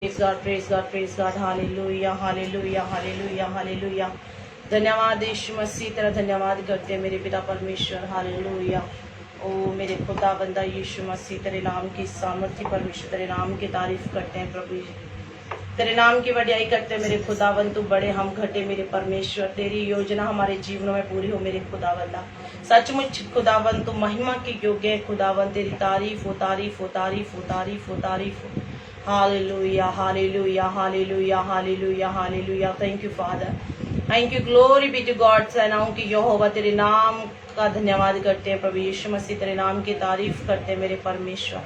Praise God, praise God, praise God, hallelujah hallelujah hallelujah hallelujah. धन्यवाद यीशु मसीह, तेरा धन्यवाद करते हैं मेरे पिता परमेश्वर। हालेलुया। ओ मेरे खुदा बंदा यीशु मसीह, तेरे नाम की सामर्थ्य परमेश्वर, तेरे नाम की तारीफ करते हैं प्रभु। तेरे नाम की बढ़ियाई करते हैं मेरे खुदावन। तू बड़े हम घटे मेरे परमेश्वर, तेरी योजना हमारे जीवनों में पूरी हो मेरे खुदावंदा। सचमुच खुदावन तू महिमा के योग्य है खुदावन, तेरी तारीफ हो तारीफ हो तारीफ हो तारीफ हो तारीफ हो। Hallelujah hallelujah hallelujah hallelujah hallelujah. Thank you father, thank you, glory be to God. सेनाओं की यहोवा तेरे नाम का धन्यवाद करते हैं प्रभु यीशु मसीह, तेरे नाम की तारीफ करते हैं मेरे परमेश्वर।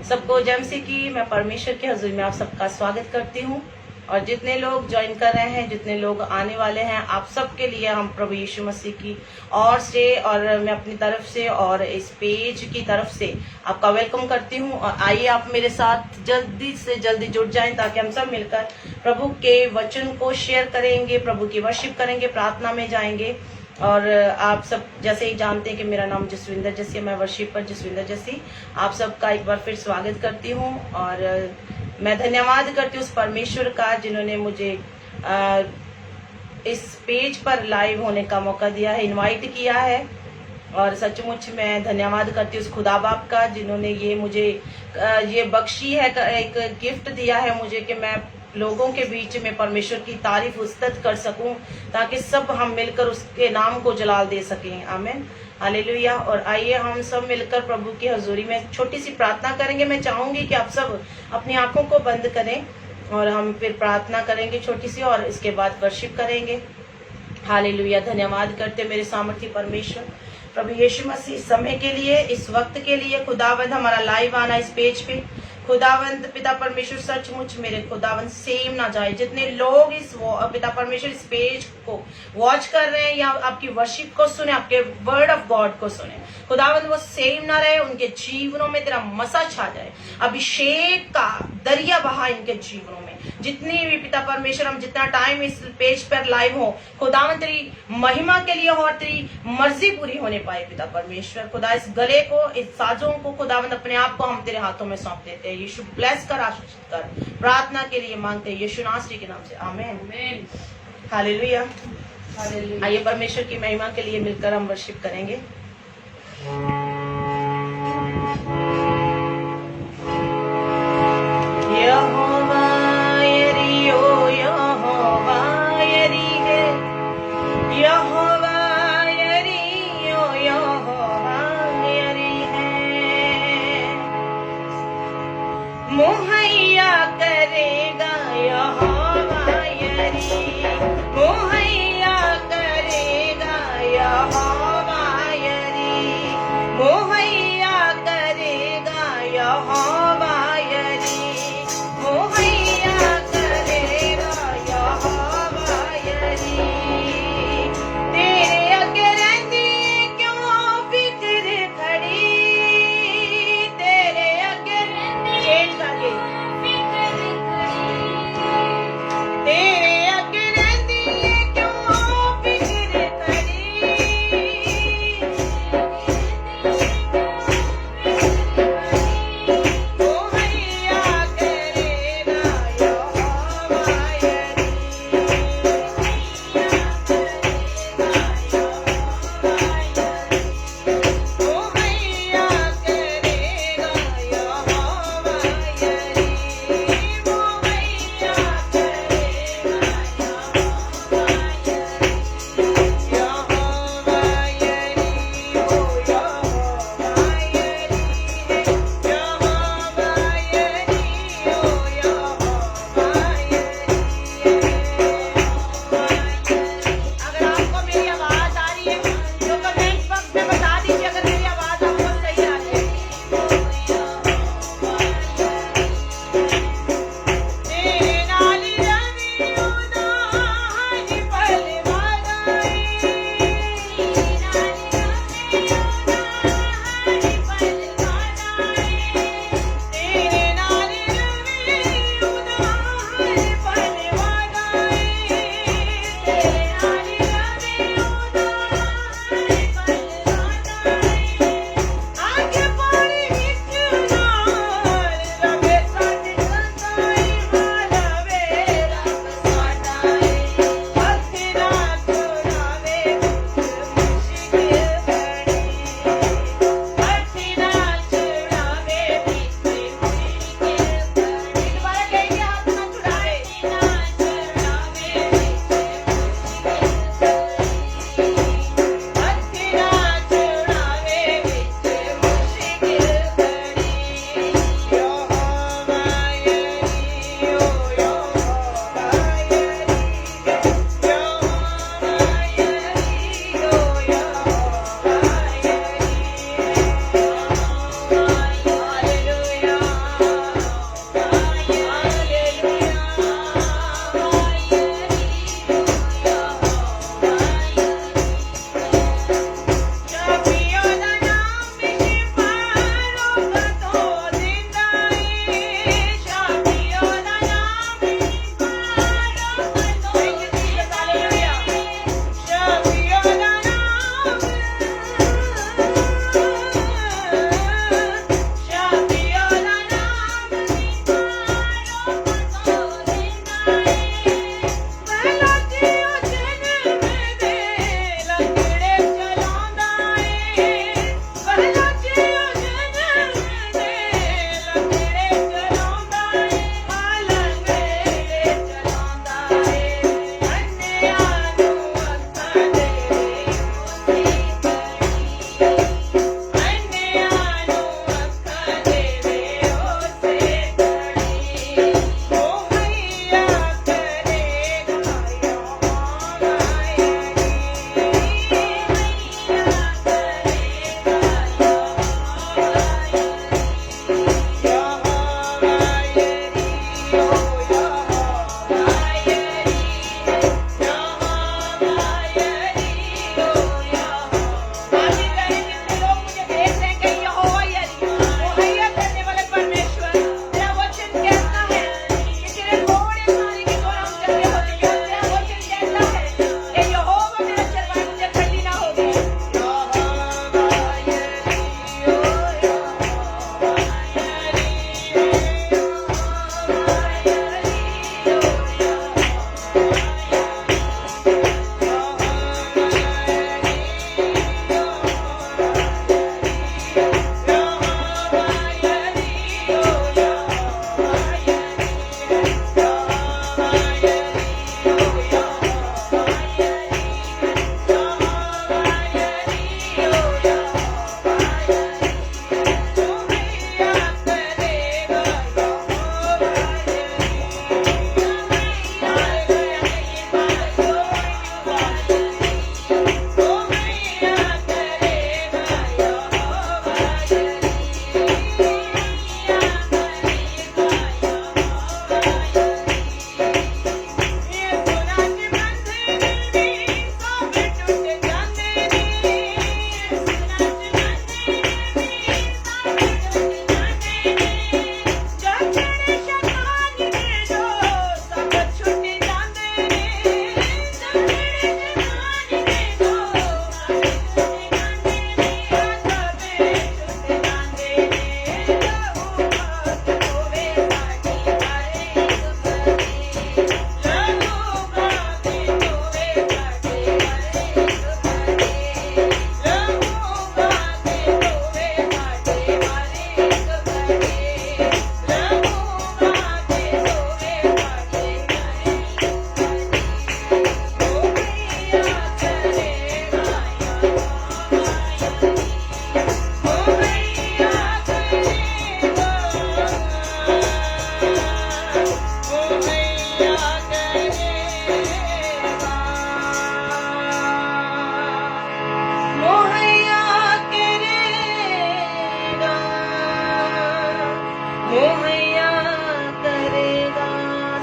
सबको जय मसीह की मैं परमेश्वर के हजूर में आप सबका स्वागत करती हूँ। और जितने लोग ज्वाइन कर रहे हैं, जितने लोग आने वाले हैं, आप सबके लिए हम प्रभु यीशु मसीह की और से और मैं अपनी तरफ से और इस पेज की तरफ से आपका वेलकम करती हूँ। और आइए आप मेरे साथ जल्दी से जल्दी जुड़ जाएं ताकि हम सब मिलकर प्रभु के वचन को शेयर करेंगे, प्रभु की वर्शिप करेंगे, प्रार्थना में जाएंगे। और आप सब जैसे ही जानते हैं कि मेरा नाम जसविंदर जसी है, मैं वर्शिपर जसविंदर जसी आप सबका एक बार फिर स्वागत करती हूँ। और मैं धन्यवाद करती हूँ उस परमेश्वर का जिन्होंने मुझे इस पेज पर लाइव होने का मौका दिया है, इनवाइट किया है। और सचमुच मैं धन्यवाद करती हूँ उस खुदा बाप का जिन्होंने ये मुझे ये बख्शी है, एक गिफ्ट दिया है मुझे कि मैं लोगों के बीच में परमेश्वर की तारीफ उस्तत कर सकूं, ताकि सब हम मिलकर उसके नाम को जलाल दे सकें। आमीन हालेलुया। और आइए हम सब मिलकर प्रभु की हजूरी में छोटी सी प्रार्थना करेंगे। मैं चाहूंगी कि आप सब अपनी आंखों को बंद करें और हम फिर प्रार्थना करेंगे छोटी सी, और इसके बाद वर्शिप करेंगे। हालेलुया। धन्यवाद करते मेरे सामर्थ्य परमेश्वर प्रभु यीशु मसीह, इस समय के लिए, इस वक्त के लिए खुदावंद हमारा लाइव आना इस पेज पे। खुदावंद पिता परमेश्वर सचमुच मेरे खुदावंद सेम ना जाए। जितने लोग इस पिता परमेश्वर इस पेज को वॉच कर रहे हैं या आपकी वर्शिप को सुने, आपके वर्ड ऑफ गॉड को सुने, खुदावंद वो सेम ना रहे, उनके जीवनों में तेरा मसा छा जाए, अभिषेक का दरिया बहा इनके जीवनों में। जितनी भी पिता परमेश्वर हम जितना टाइम इस पेज पर लाइव हो, खुदावंद तेरी महिमा के लिए हो और तेरी मर्जी पूरी होने पाए पिता परमेश्वर। खुदा इस गले को, इस साजों को, खुदावंद अपने आप को हम तेरे हाथों में सौंप देते हैं। यीशु ब्लेस कर, आशीषित कर, प्रार्थना के लिए मांगते हैं यीशु नासरी के नाम से, आमीन हालेलुया। आइए परमेश्वर की महिमा के लिए मिलकर हम वर्शिप करेंगे। यहोवा यरी ओ यहोवा यरी है, यहोवा यरी ओ यहोवा यरी है, मुहैया करेगा यहोवा यरी, मुहैया करेगा यहोवा यरी,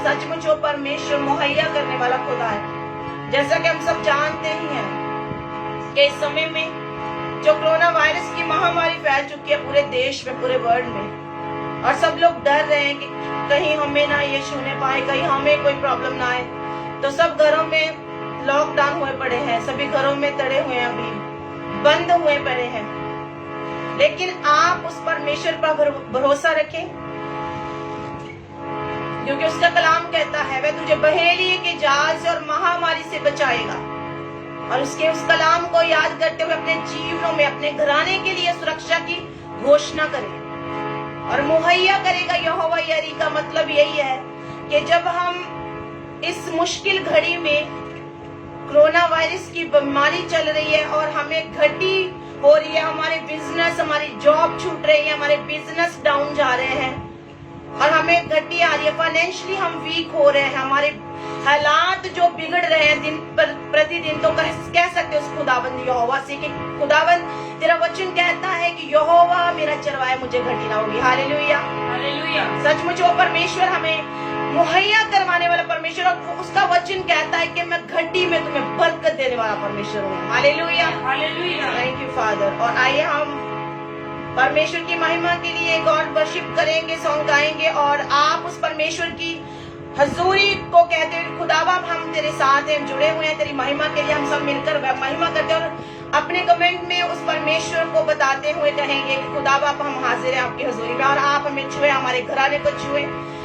सचमुच वो परमेश्वर मुहैया करने वाला खुदा है। जैसा कि हम सब जानते ही हैं कि इस समय में जो कोरोना वायरस की महामारी फैल चुकी है पूरे देश में, पूरे वर्ल्ड में, और सब लोग डर रहे हैं कि कहीं हमें ना ये छूने पाए, कहीं हमें कोई प्रॉब्लम ना आए। तो सब घरों में लॉकडाउन हुए पड़े हैं, सभी घरों में तड़े हुए हैं, अभी बंद हुए पड़े हैं। लेकिन आप उस परमेश्वर पर भरोसा रखें, क्योंकि उसका कलाम कहता है वह तुझे बहेलिए के जाल से और महामारी से बचाएगा। और उसके उस कलाम को याद करते हुए अपने जीवनों में अपने घराने के लिए सुरक्षा की घोषणा करें और मुहैया करेगा। यहोवा यरी का मतलब यही है कि जब हम इस मुश्किल घड़ी में कोरोना वायरस की बीमारी चल रही है और हमें घटी हो रही है, हमारे बिजनेस, हमारी जॉब छूट रही है, हमारे बिजनेस डाउन जा रहे हैं और हमें घटी आ रही है, फाइनेंशियली हम वीक हो रहे हैं, हमारे हालात जो बिगड़ रहे हैं दिन पर प्रतिदिन, तो कह सकते उस खुदाबंद यहोवा से कि खुदाबंद तेरा वचन कहता है कि यहोवा मेरा चरवाहा, मुझे घटी ना होगी। Hallelujah, hallelujah. सचमुच वो परमेश्वर हमें मुहैया करवाने वाला परमेश्वर, और उसका वचन कहता है कि मैं घटी में तुम्हें बरकत देने वाला परमेश्वर हूँ। Hallelujah, hallelujah. Thank you father. और आइए हम परमेश्वर की महिमा के लिए एक और वर्शिप करेंगे, सॉन्ग गाएंगे और आप उस परमेश्वर की हजूरी को कहते हैं खुदा बाप हम तेरे साथ हैं, जुड़े हुए हैं तेरी महिमा के लिए। हम सब मिलकर महिमा करते हैं और अपने कमेंट में उस परमेश्वर को बताते हुए कहेंगे कि खुदा बाप हम हाजिर हैं आपकी हजूरी में और आप हमें छुए, हमारे घराने को छुए।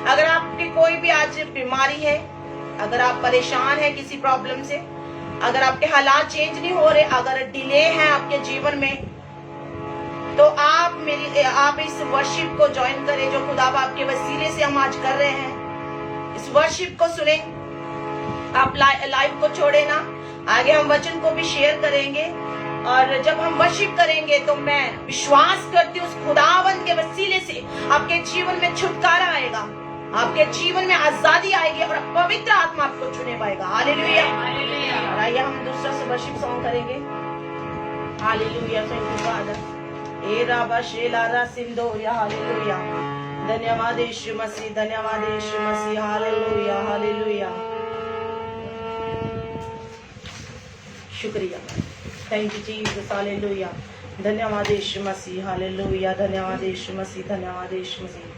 अगर आपकी कोई भी आज बीमारी है, अगर आप परेशान हैं किसी प्रॉब्लम से, अगर आपके हालात चेंज नहीं हो रहे, अगर डिले है आपके जीवन में, तो आप इस वर्शिप को ज्वाइन करें जो खुदा बाप के वसीले से हम आज कर रहे हैं। इस वर्शिप को सुने, आप लाइव को छोड़े ना, आगे हम वचन को भी शेयर करेंगे। और जब हम वर्शिप करेंगे तो मैं विश्वास करती हूँ उस खुदावंद के वसीले से आपके जीवन में छुटकारा आएगा, आपके जीवन में आजादी आएगी और पवित्र आत्मा आपको छूने पाएगा। Hallelujah, hallelujah. और आइए हम दूसरा से वर्शिप सॉन्ग करेंगे। Hallelujah, thank you father. ए राबा शेलारा सिंदोरिया, हालेलुया। धन्यवाद यीशु मसीह, धन्यवाद यीशु मसीह। Hallelujah, hallelujah. शुक्रिया, थैंक यू जीसस। हालेलुया, धन्यवाद यीशु मसीह। हालेलुया, धन्यवाद यीशु मसीह, धन्यवाद यीशु मसीह।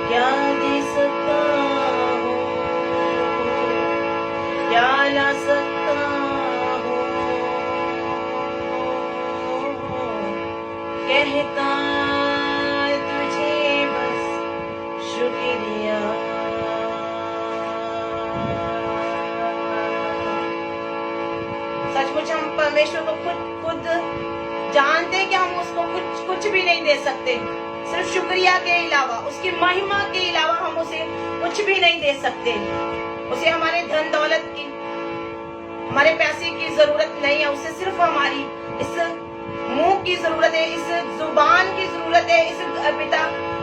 क्या दे सकता हूँ, क्या ला सकता हूँ, कहता तुझे बस शुक्रिया। सचमुच हम परमेश्वर को खुद जानते हैं कि हम उसको कुछ भी नहीं दे सकते, सिर्फ शुक्रिया के अलावा, उसकी महिमा के अलावा हम उसे कुछ भी नहीं दे सकते। उसे हमारे धन दौलत की, हमारे पैसे की जरूरत नहीं है, उसे सिर्फ हमारी इस मुंह की जरूरत है, इस जुबान की जरूरत है, इस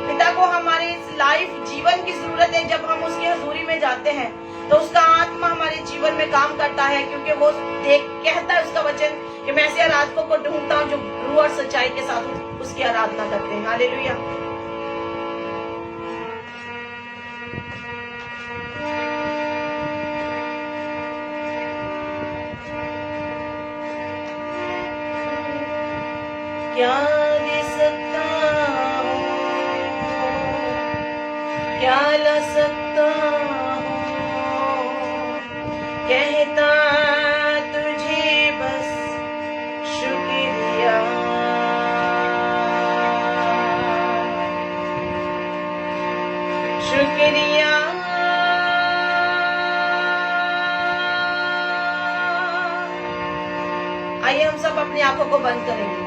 पिता को हमारे इस लाइफ जीवन की जरूरत है। जब हम उसकी हजूरी में जाते हैं तो उसका आत्मा हमारे जीवन में काम करता है, क्योंकि वो कहता है उसका वचन कि मैं ऐसे आराधकों को ढूंढता हूँ जो रूह और सच्चाई के साथ उसकी आराधना करते हैं। हालेलुया। क्या दे सकता हूँ, क्या ला सकता हूँ, कहता तुझे बस शुक्रिया। शुक्रिया, आइए हम सब अपनी आंखों को बंद करेंगे।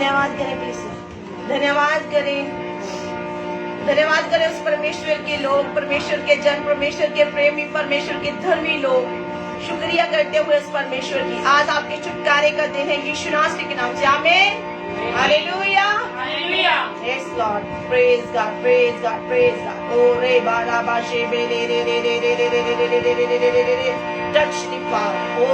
धन्यवाद करें प्लीज, धन्यवाद करें, धन्यवाद करें उस परमेश्वर के लोग, परमेश्वर के जन, परमेश्वर के प्रेमी, परमेश्वर के धर्मी लोग। शुक्रिया करते हुए उस परमेश्वर की, आज आपके छुटकारे का दिन है यीशु नासरी के नाम से, आमीन, hallelujah, hallelujah, yes lord, praise God, praise God, praise God. ओ रे बारा बाशे बे रे रे रे रे रे रे रे रे रे रे रे रे रे रे रे, touch the power, oh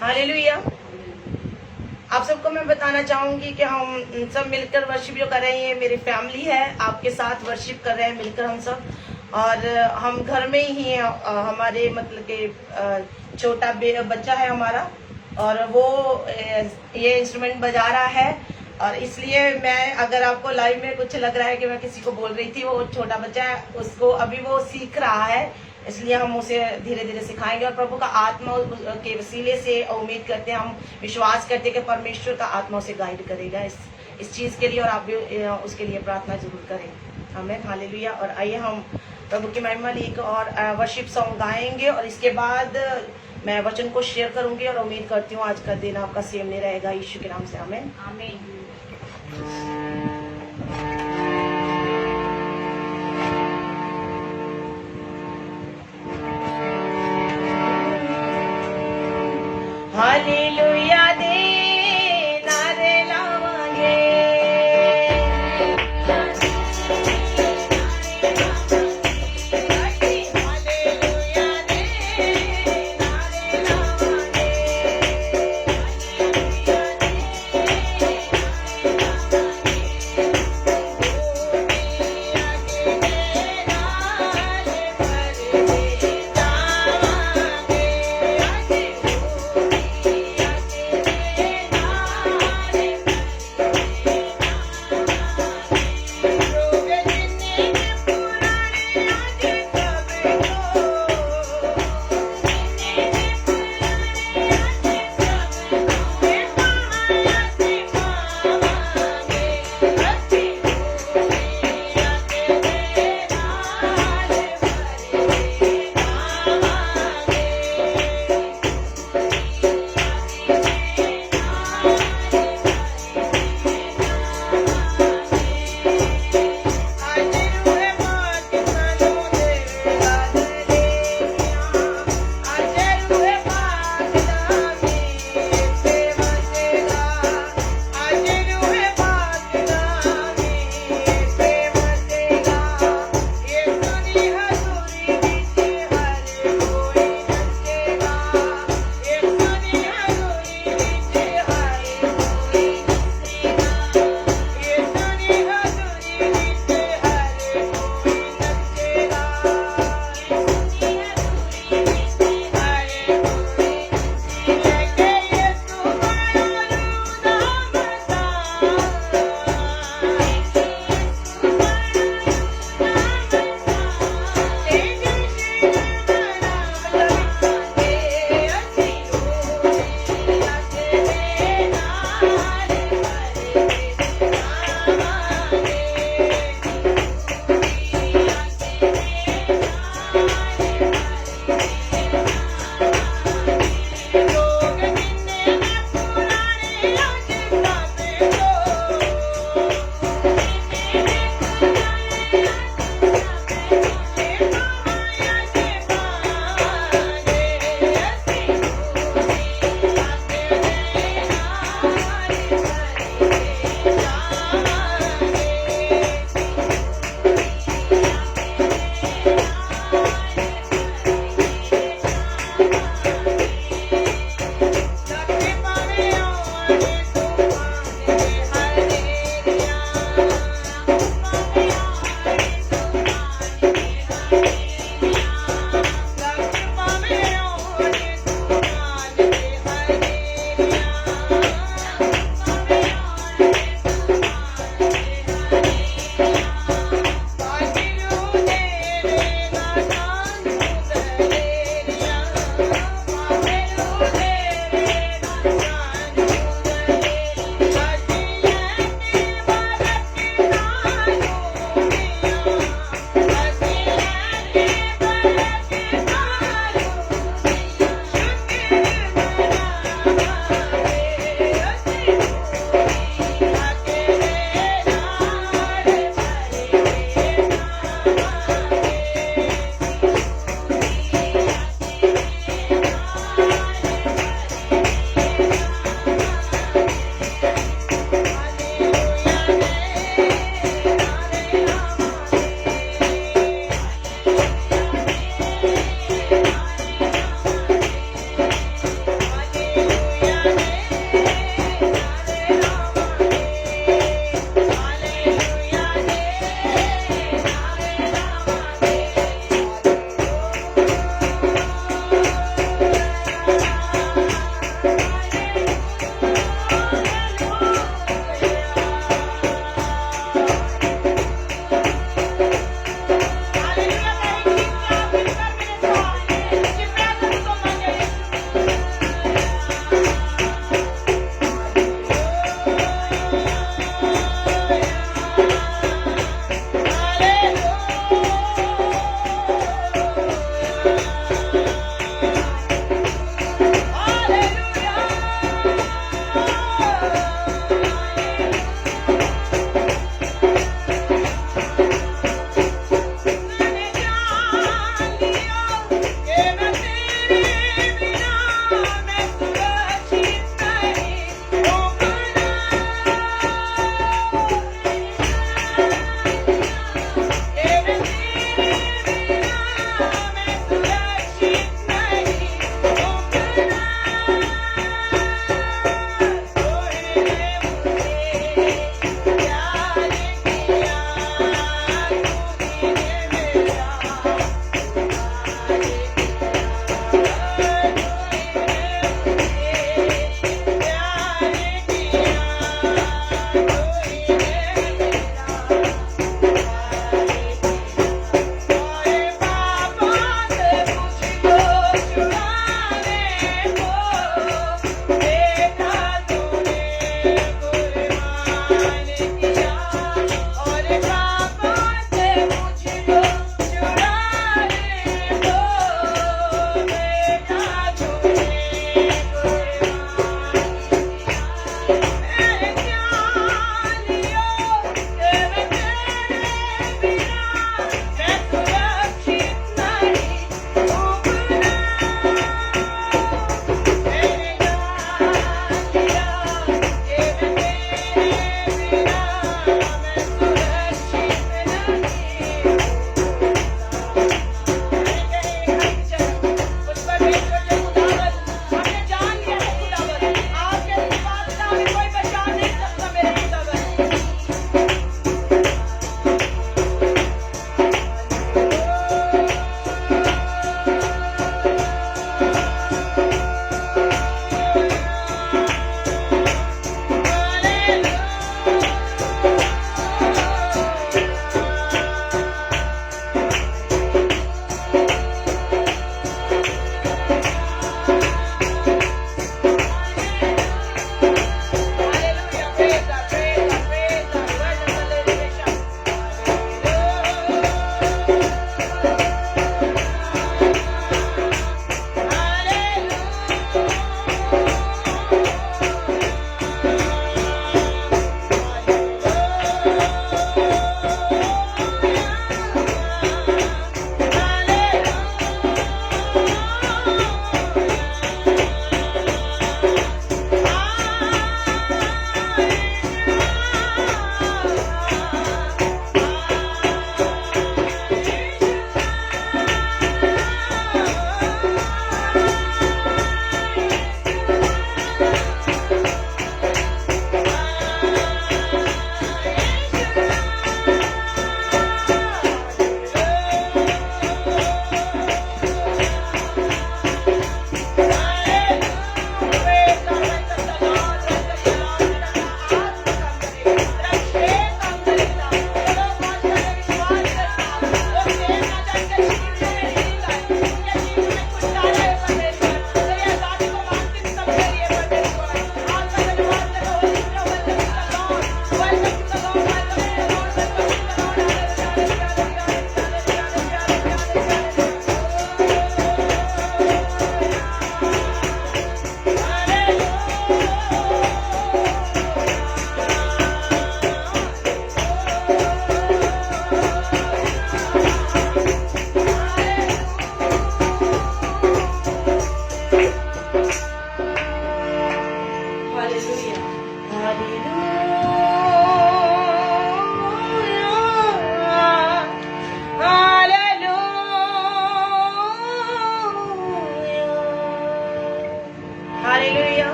hallelujah. आप सबको मैं बताना चाहूंगी कि हम सब मिलकर वर्शिप जो कर रहे हैं, मेरी फैमिली है, आपके साथ वर्शिप कर रहे हैं मिलकर हम सब, और हम घर में ही हैं। हमारे मतलब के छोटा बच्चा है हमारा, और वो ये इंस्ट्रूमेंट बजा रहा है, और इसलिए मैं, अगर आपको लाइव में कुछ लग रहा है कि मैं किसी को बोल रही थी, वो छोटा बच्चा है, उसको अभी वो सीख रहा है, इसलिए हम उसे धीरे धीरे सिखाएंगे। और प्रभु का आत्मा के वसीले से उम्मीद करते हैं, हम विश्वास करते हैं कि परमेश्वर का आत्मा उसे गाइड करेगा इस चीज के लिए, और आप भी उसके लिए प्रार्थना जरूर करें, आमीन, हालेलुया। और आइए हम प्रभु की महिमा लिए और वर्शिप सॉन्ग गाएंगे, और इसके बाद मैं वचन को शेयर करूंगी, और उम्मीद करती हूँ आज का दिन आपका सेम नहीं रहेगा, यीशु के नाम से, आमीन, आमीन। हालेलुया दे नारे लावांगे, हालेलुया दे नारे लावांगे,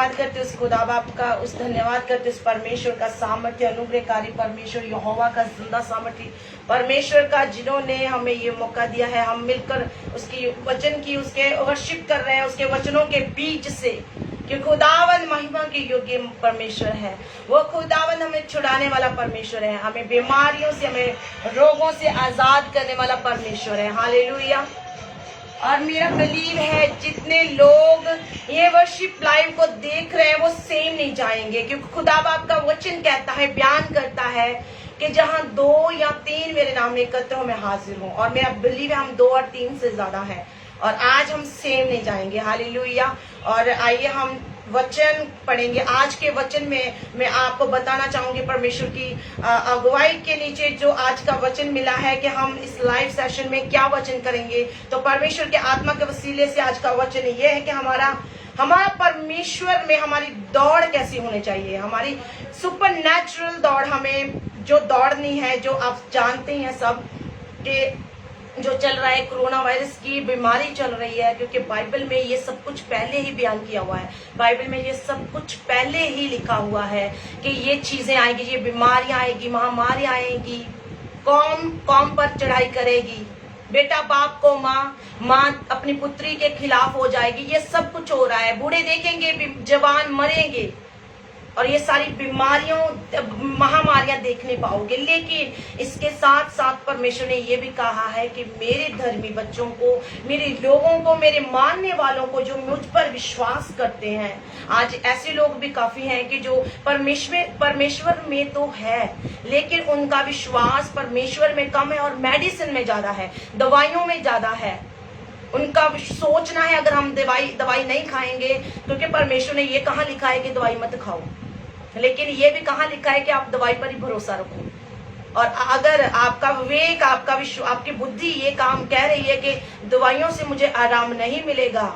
धन्यवाद करते उस खुदा बाप का, उस धन्यवाद करते उस परमेश्वर का, सामर्थ्य अनुग्रहकारी परमेश्वर, यहोवा का जिंदा सामर्थ्य परमेश्वर का, जिन्होंने हमें ये मौका दिया है। हम मिलकर उसकी वचन की उसके वर्शिप कर रहे हैं, उसके वचनों के बीच से, कि खुदावन महिमा के योग्य परमेश्वर है। वो खुदावन हमें छुड़ाने वाला परमेश्वर है, हमें बीमारियों से, हमें रोगों से आजाद करने वाला परमेश्वर है। हालेलुया। और मेरा बिलीव है जितने लोग ये वर्शिप लाइव को देख रहे हैं वो सेम नहीं जाएंगे, क्योंकि खुदा बाप का वचन कहता है, बयान करता है कि जहां 2 या 3 मेरे नाम में एकत्र हो मैं हाजिर हूं। और मेरा बिलीव है हम 2 और 3 से ज्यादा है, और आज हम सेम नहीं जाएंगे। हालेलुया। और आइए हम वचन पढ़ेंगे। आज के वचन में मैं आपको बताना चाहूंगी परमेश्वर की अगुवाई के नीचे जो आज का वचन मिला है कि हम इस लाइव सेशन में क्या वचन करेंगे। तो परमेश्वर के आत्मा के वसीले से आज का वचन ये है कि हमारा परमेश्वर में हमारी दौड़ कैसी होनी चाहिए। हमारी सुपर नेचुरल दौड़, हमें जो दौड़नी है, जो आप जानते हैं सब कि जो चल रहा है, कोरोना वायरस की बीमारी चल रही है, क्योंकि बाइबल में ये सब कुछ पहले ही बयान किया हुआ है। बाइबल में ये सब कुछ पहले ही लिखा हुआ है कि ये चीजें आएगी, ये बीमारियां आएगी, महामारी आएगी, कौम पर चढ़ाई करेगी, बेटा बाप को माँ अपनी पुत्री के खिलाफ हो जाएगी। ये सब कुछ हो रहा है। बूढ़े देखेंगे, जवान मरेंगे, और ये सारी महामारियां देखने पाओगे। लेकिन इसके साथ साथ परमेश्वर ने ये भी कहा है कि मेरे धर्मी बच्चों को, मेरे लोगों को, मेरे मानने वालों को, जो मुझ पर विश्वास करते हैं, आज ऐसे लोग भी काफी हैं कि जो परमेश्वर में तो है, लेकिन उनका विश्वास परमेश्वर में कम है और मेडिसिन में ज्यादा है, दवाइयों में ज्यादा है। उनका सोचना है अगर हम दवाई नहीं खाएंगे, क्योंकि परमेश्वर ने ये कहाँ लिखा है कि दवाई मत खाओ, लेकिन ये भी कहाँ लिखा है कि आप दवाई पर ही भरोसा रखो। और अगर आपका विवेक, आपका आपकी बुद्धि ये काम कह रही है कि दवाइयों से मुझे आराम नहीं मिलेगा,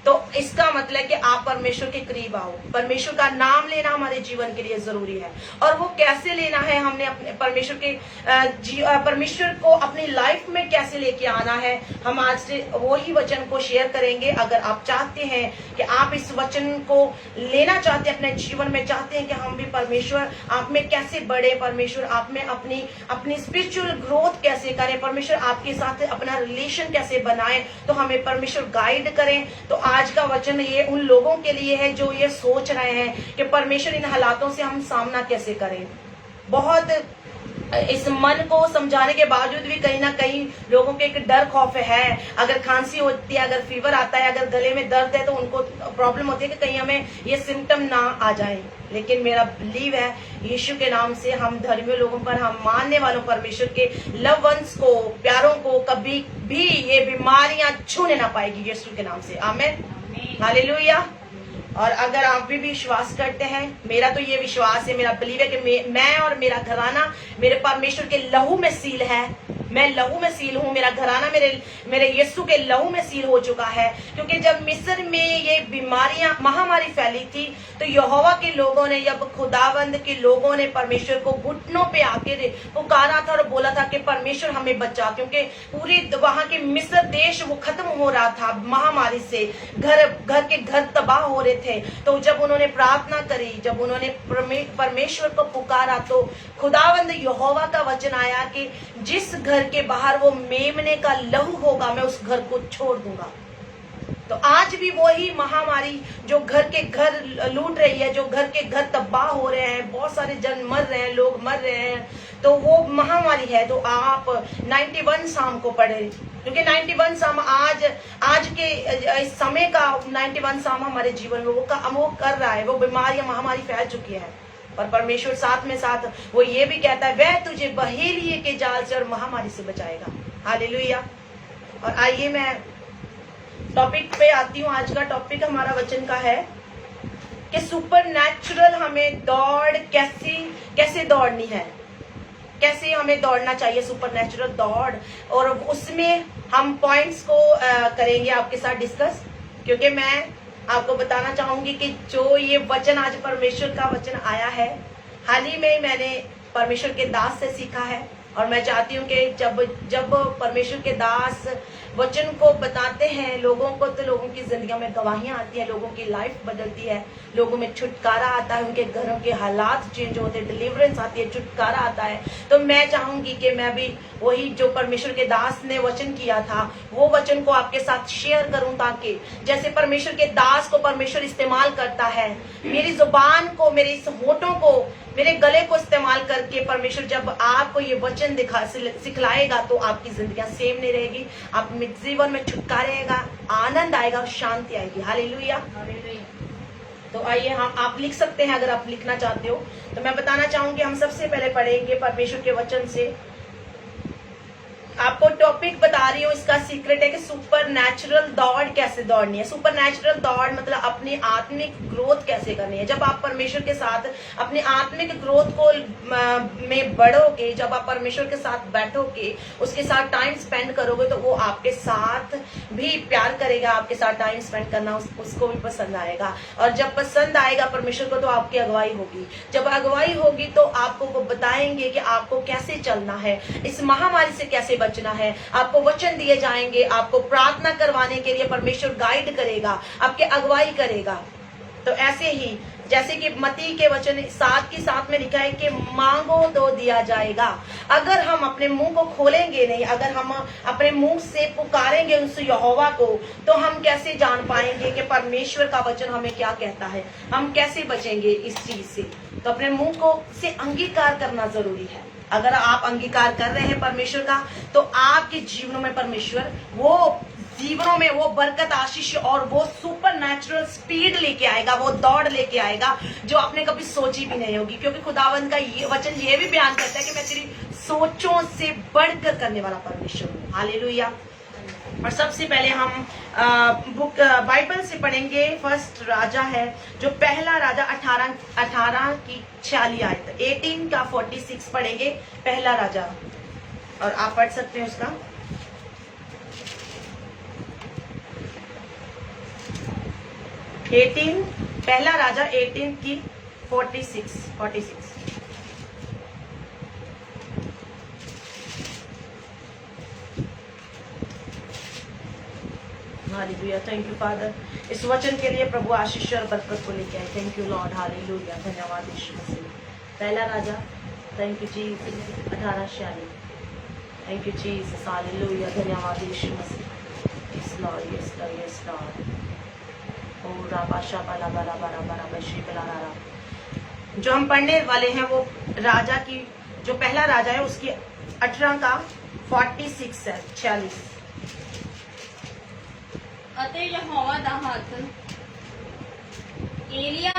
तो इसका मतलब कि आप परमेश्वर के करीब आओ। परमेश्वर का नाम लेना हमारे जीवन के लिए जरूरी है। और वो कैसे लेना है, हमने अपने परमेश्वर को अपनी लाइफ में कैसे लेके आना है, हम आज से वही वचन को शेयर करेंगे। अगर आप चाहते हैं कि आप इस वचन को लेना चाहते हैं अपने जीवन में, चाहते हैं कि हम भी परमेश्वर आप में कैसे बढ़े, परमेश्वर आप में अपनी स्पिरिचुअल ग्रोथ कैसे करें, परमेश्वर आपके साथ अपना रिलेशन कैसे बनाए, तो हमें परमेश्वर गाइड करें। तो आज का वचन ये उन लोगों के लिए है जो ये सोच रहे हैं कि परमेश्वर इन हालातों से हम सामना कैसे करें। बहुत इस मन को समझाने के बावजूद भी कहीं ना कहीं लोगों के एक डर खौफ है। अगर खांसी होती है, अगर फीवर आता है, अगर गले में दर्द है, तो उनको प्रॉब्लम होती है कि कहीं हमें ये सिम्टम ना आ जाए। लेकिन मेरा बिलीव है यीशु के नाम से हम धर्मी लोगों पर, हम मानने वालों परमेश्वर के लव वंस को, प्यारों को कभी भी ये बीमारियां छूने ना पाएगी यीशु के नाम से। आमीन, हालेलुया। और अगर आप भी विश्वास करते हैं, मेरा तो ये विश्वास है, मेरा बिलीव है कि मैं और मेरा घराना मेरे परमेश्वर के लहू में सील है। मैं लहू में सील हूँ, मेरा घराना मेरे यीशु के लहू में सील हो चुका है। क्योंकि जब मिस्र में ये बीमारियां, महामारी फैली थी, तो यहोवा के लोगों ने, जब खुदाबंद के लोगों ने परमेश्वर को घुटनों पे आके पुकारा था और बोला था कि परमेश्वर हमें बचा, क्योंकि पूरी वहां के मिस्र देश वो खत्म हो रहा था महामारी से, घर के घर तबाह हो रहे थे। तो जब उन्होंने प्रार्थना करी, जब उन्होंने परमेश्वर को पुकारा, तो खुदावंद यहोवा का वचन आया कि जिस घर के बाहर वो मेमने का लहू होगा, मैं उस घर को छोड़ दूंगा। तो आज भी वही महामारी जो घर के घर लूट रही है, जो घर के घर तबाह हो रहे हैं, बहुत सारे जन मर रहे हैं, लोग मर रहे हैं, तो वो महामारी है। तो आप 91 साम को पढ़े, क्योंकि 91 साम आज के इस समय का 91 साम हमारे जीवन में वो कर रहा है। वो बीमारियां, महामारी फैल चुकी है, और परमेश्वर साथ में साथ वो ये भी कहता है, वह तुझे बहेलिये के जाल से और महामारी से बचाएगा। हालेलुया। और आइए मैं टॉपिक पे आती हूँ। आज का टॉपिक हमारा वचन का है कि सुपर नेचुरल हमें दौड़ कैसे दौड़नी है, कैसे हमें दौड़ना चाहिए, सुपर नेचुरल दौड़। और उसमें हम पॉइंट्स को करेंगे आपके साथ डिस्कस, क्योंकि मैं आपको बताना चाहूंगी कि जो ये वचन आज परमेश्वर का वचन आया है, हाल ही में मैंने परमेश्वर के दास से सीखा है। और मैं चाहती हूँ कि जब परमेश्वर के दास वचन को बताते हैं लोगों को, तो लोगों की जिंदगी में गवाहियां आती है, लोगों की लाइफ बदलती है, लोगों में छुटकारा आता है, उनके घरों के हालात चेंज होते हैं, डिलीवरेंस आती है, छुटकारा आता है। तो मैं चाहूंगी कि मैं भी वही जो परमेश्वर के दास ने वचन किया था वो वचन को आपके साथ शेयर करूं, ताकि जैसे परमेश्वर के दास को परमेश्वर इस्तेमाल करता है, मेरी जुबान को, मेरे इस होठों को, मेरे गले को इस्तेमाल करके परमेश्वर जब आपको ये वचन सिखलाएगा तो आपकी जिंदगी सेम नहीं रहेगी, आप जीवन में छुटकारा आएगा, आनंद आएगा, शांति आएगी। हालेलुया। तो आइए हम आप लिख सकते हैं, अगर आप लिखना चाहते हो तो मैं बताना चाहूंगी। हम सबसे पहले पढ़ेंगे परमेश्वर के वचन से। आपको टॉपिक बता रही हूँ, इसका सीक्रेट है कि सुपर नेचुरल दौड़ कैसे दौड़नी है। सुपर नेचुरल दौड़ मतलब अपनी आत्मिक ग्रोथ कैसे करनी है। जब आप परमेश्वर के साथ अपनी आत्मिक ग्रोथ को में बढ़ोगे, जब आप परमेश्वर के साथ बैठोगे, उसके साथ टाइम स्पेंड करोगे, तो वो आपके साथ भी प्यार करेगा, आपके साथ टाइम स्पेंड करना उसको भी पसंद आएगा। और जब पसंद आएगा परमेश्वर को तो आपकी अगुवाई होगी। जब अगुवाई होगी तो आपको वो बताएंगे कि आपको कैसे चलना है, इस महामारी से कैसे बचना है। आपको वचन दिए जाएंगे, आपको प्रार्थना करवाने के लिए परमेश्वर गाइड करेगा, आपके अगुवाई करेगा। तो ऐसे ही जैसे कि मत्ती के वचन 7:7 में लिखा है कि मांगो तो दिया जाएगा। अगर हम अपने मुंह को खोलेंगे नहीं, अगर हम अपने मुंह से पुकारेंगे उस यहोवा को, तो हम कैसे जान पाएंगे कि परमेश्वर का वचन हमें क्या कहता है, हम कैसे बचेंगे इस चीज से। तो अपने मुंह को से अंगीकार करना जरूरी है। अगर आप अंगीकार कर रहे हैं परमेश्वर का, तो आपके जीवनों में परमेश्वर वो जीवनों में वो बरकत, आशीष और वो सुपर नेचुरल स्पीड लेके आएगा, वो दौड़ लेके आएगा जो आपने कभी सोची भी नहीं होगी। क्योंकि खुदावंद का ये वचन ये भी बयान करता है कि मैं तेरी सोचों से बढ़कर करने वाला परमेश्वर हूँ। हालेलुया। और सबसे पहले हम बुक बाइबल से पढ़ेंगे। फर्स्ट राजा है, जो पहला राजा 18 की 46 आयत, 18 का 46 पढ़ेंगे, पहला राजा। और आप पढ़ सकते हैं उसका। पहला राजा 18 की 46। हालेलुया। थैंक यू फादर, इस वचन के लिए प्रभु आशीष और बरकत को लेके आए। Thank you lord. हालेलुया। धन्यवाद यीशु मसीह। पहला राजा, thank you Jesus, 18:46। Thank you Jesus. Hallelujah. धन्यवाद यीशु Masih. Yes lord, yes lord, yes lord. ओ राबाशा बाला बाला बाला बाला बशी बला रा। जो हम पढ़ने वाले हैं वो राजा की, जो पहला राजा है उसकी 18 का 46 है, 46। ਅਤੇ ਯਹੋਵਾ ਦਾ ਹੱਥ ਏਲੀਆ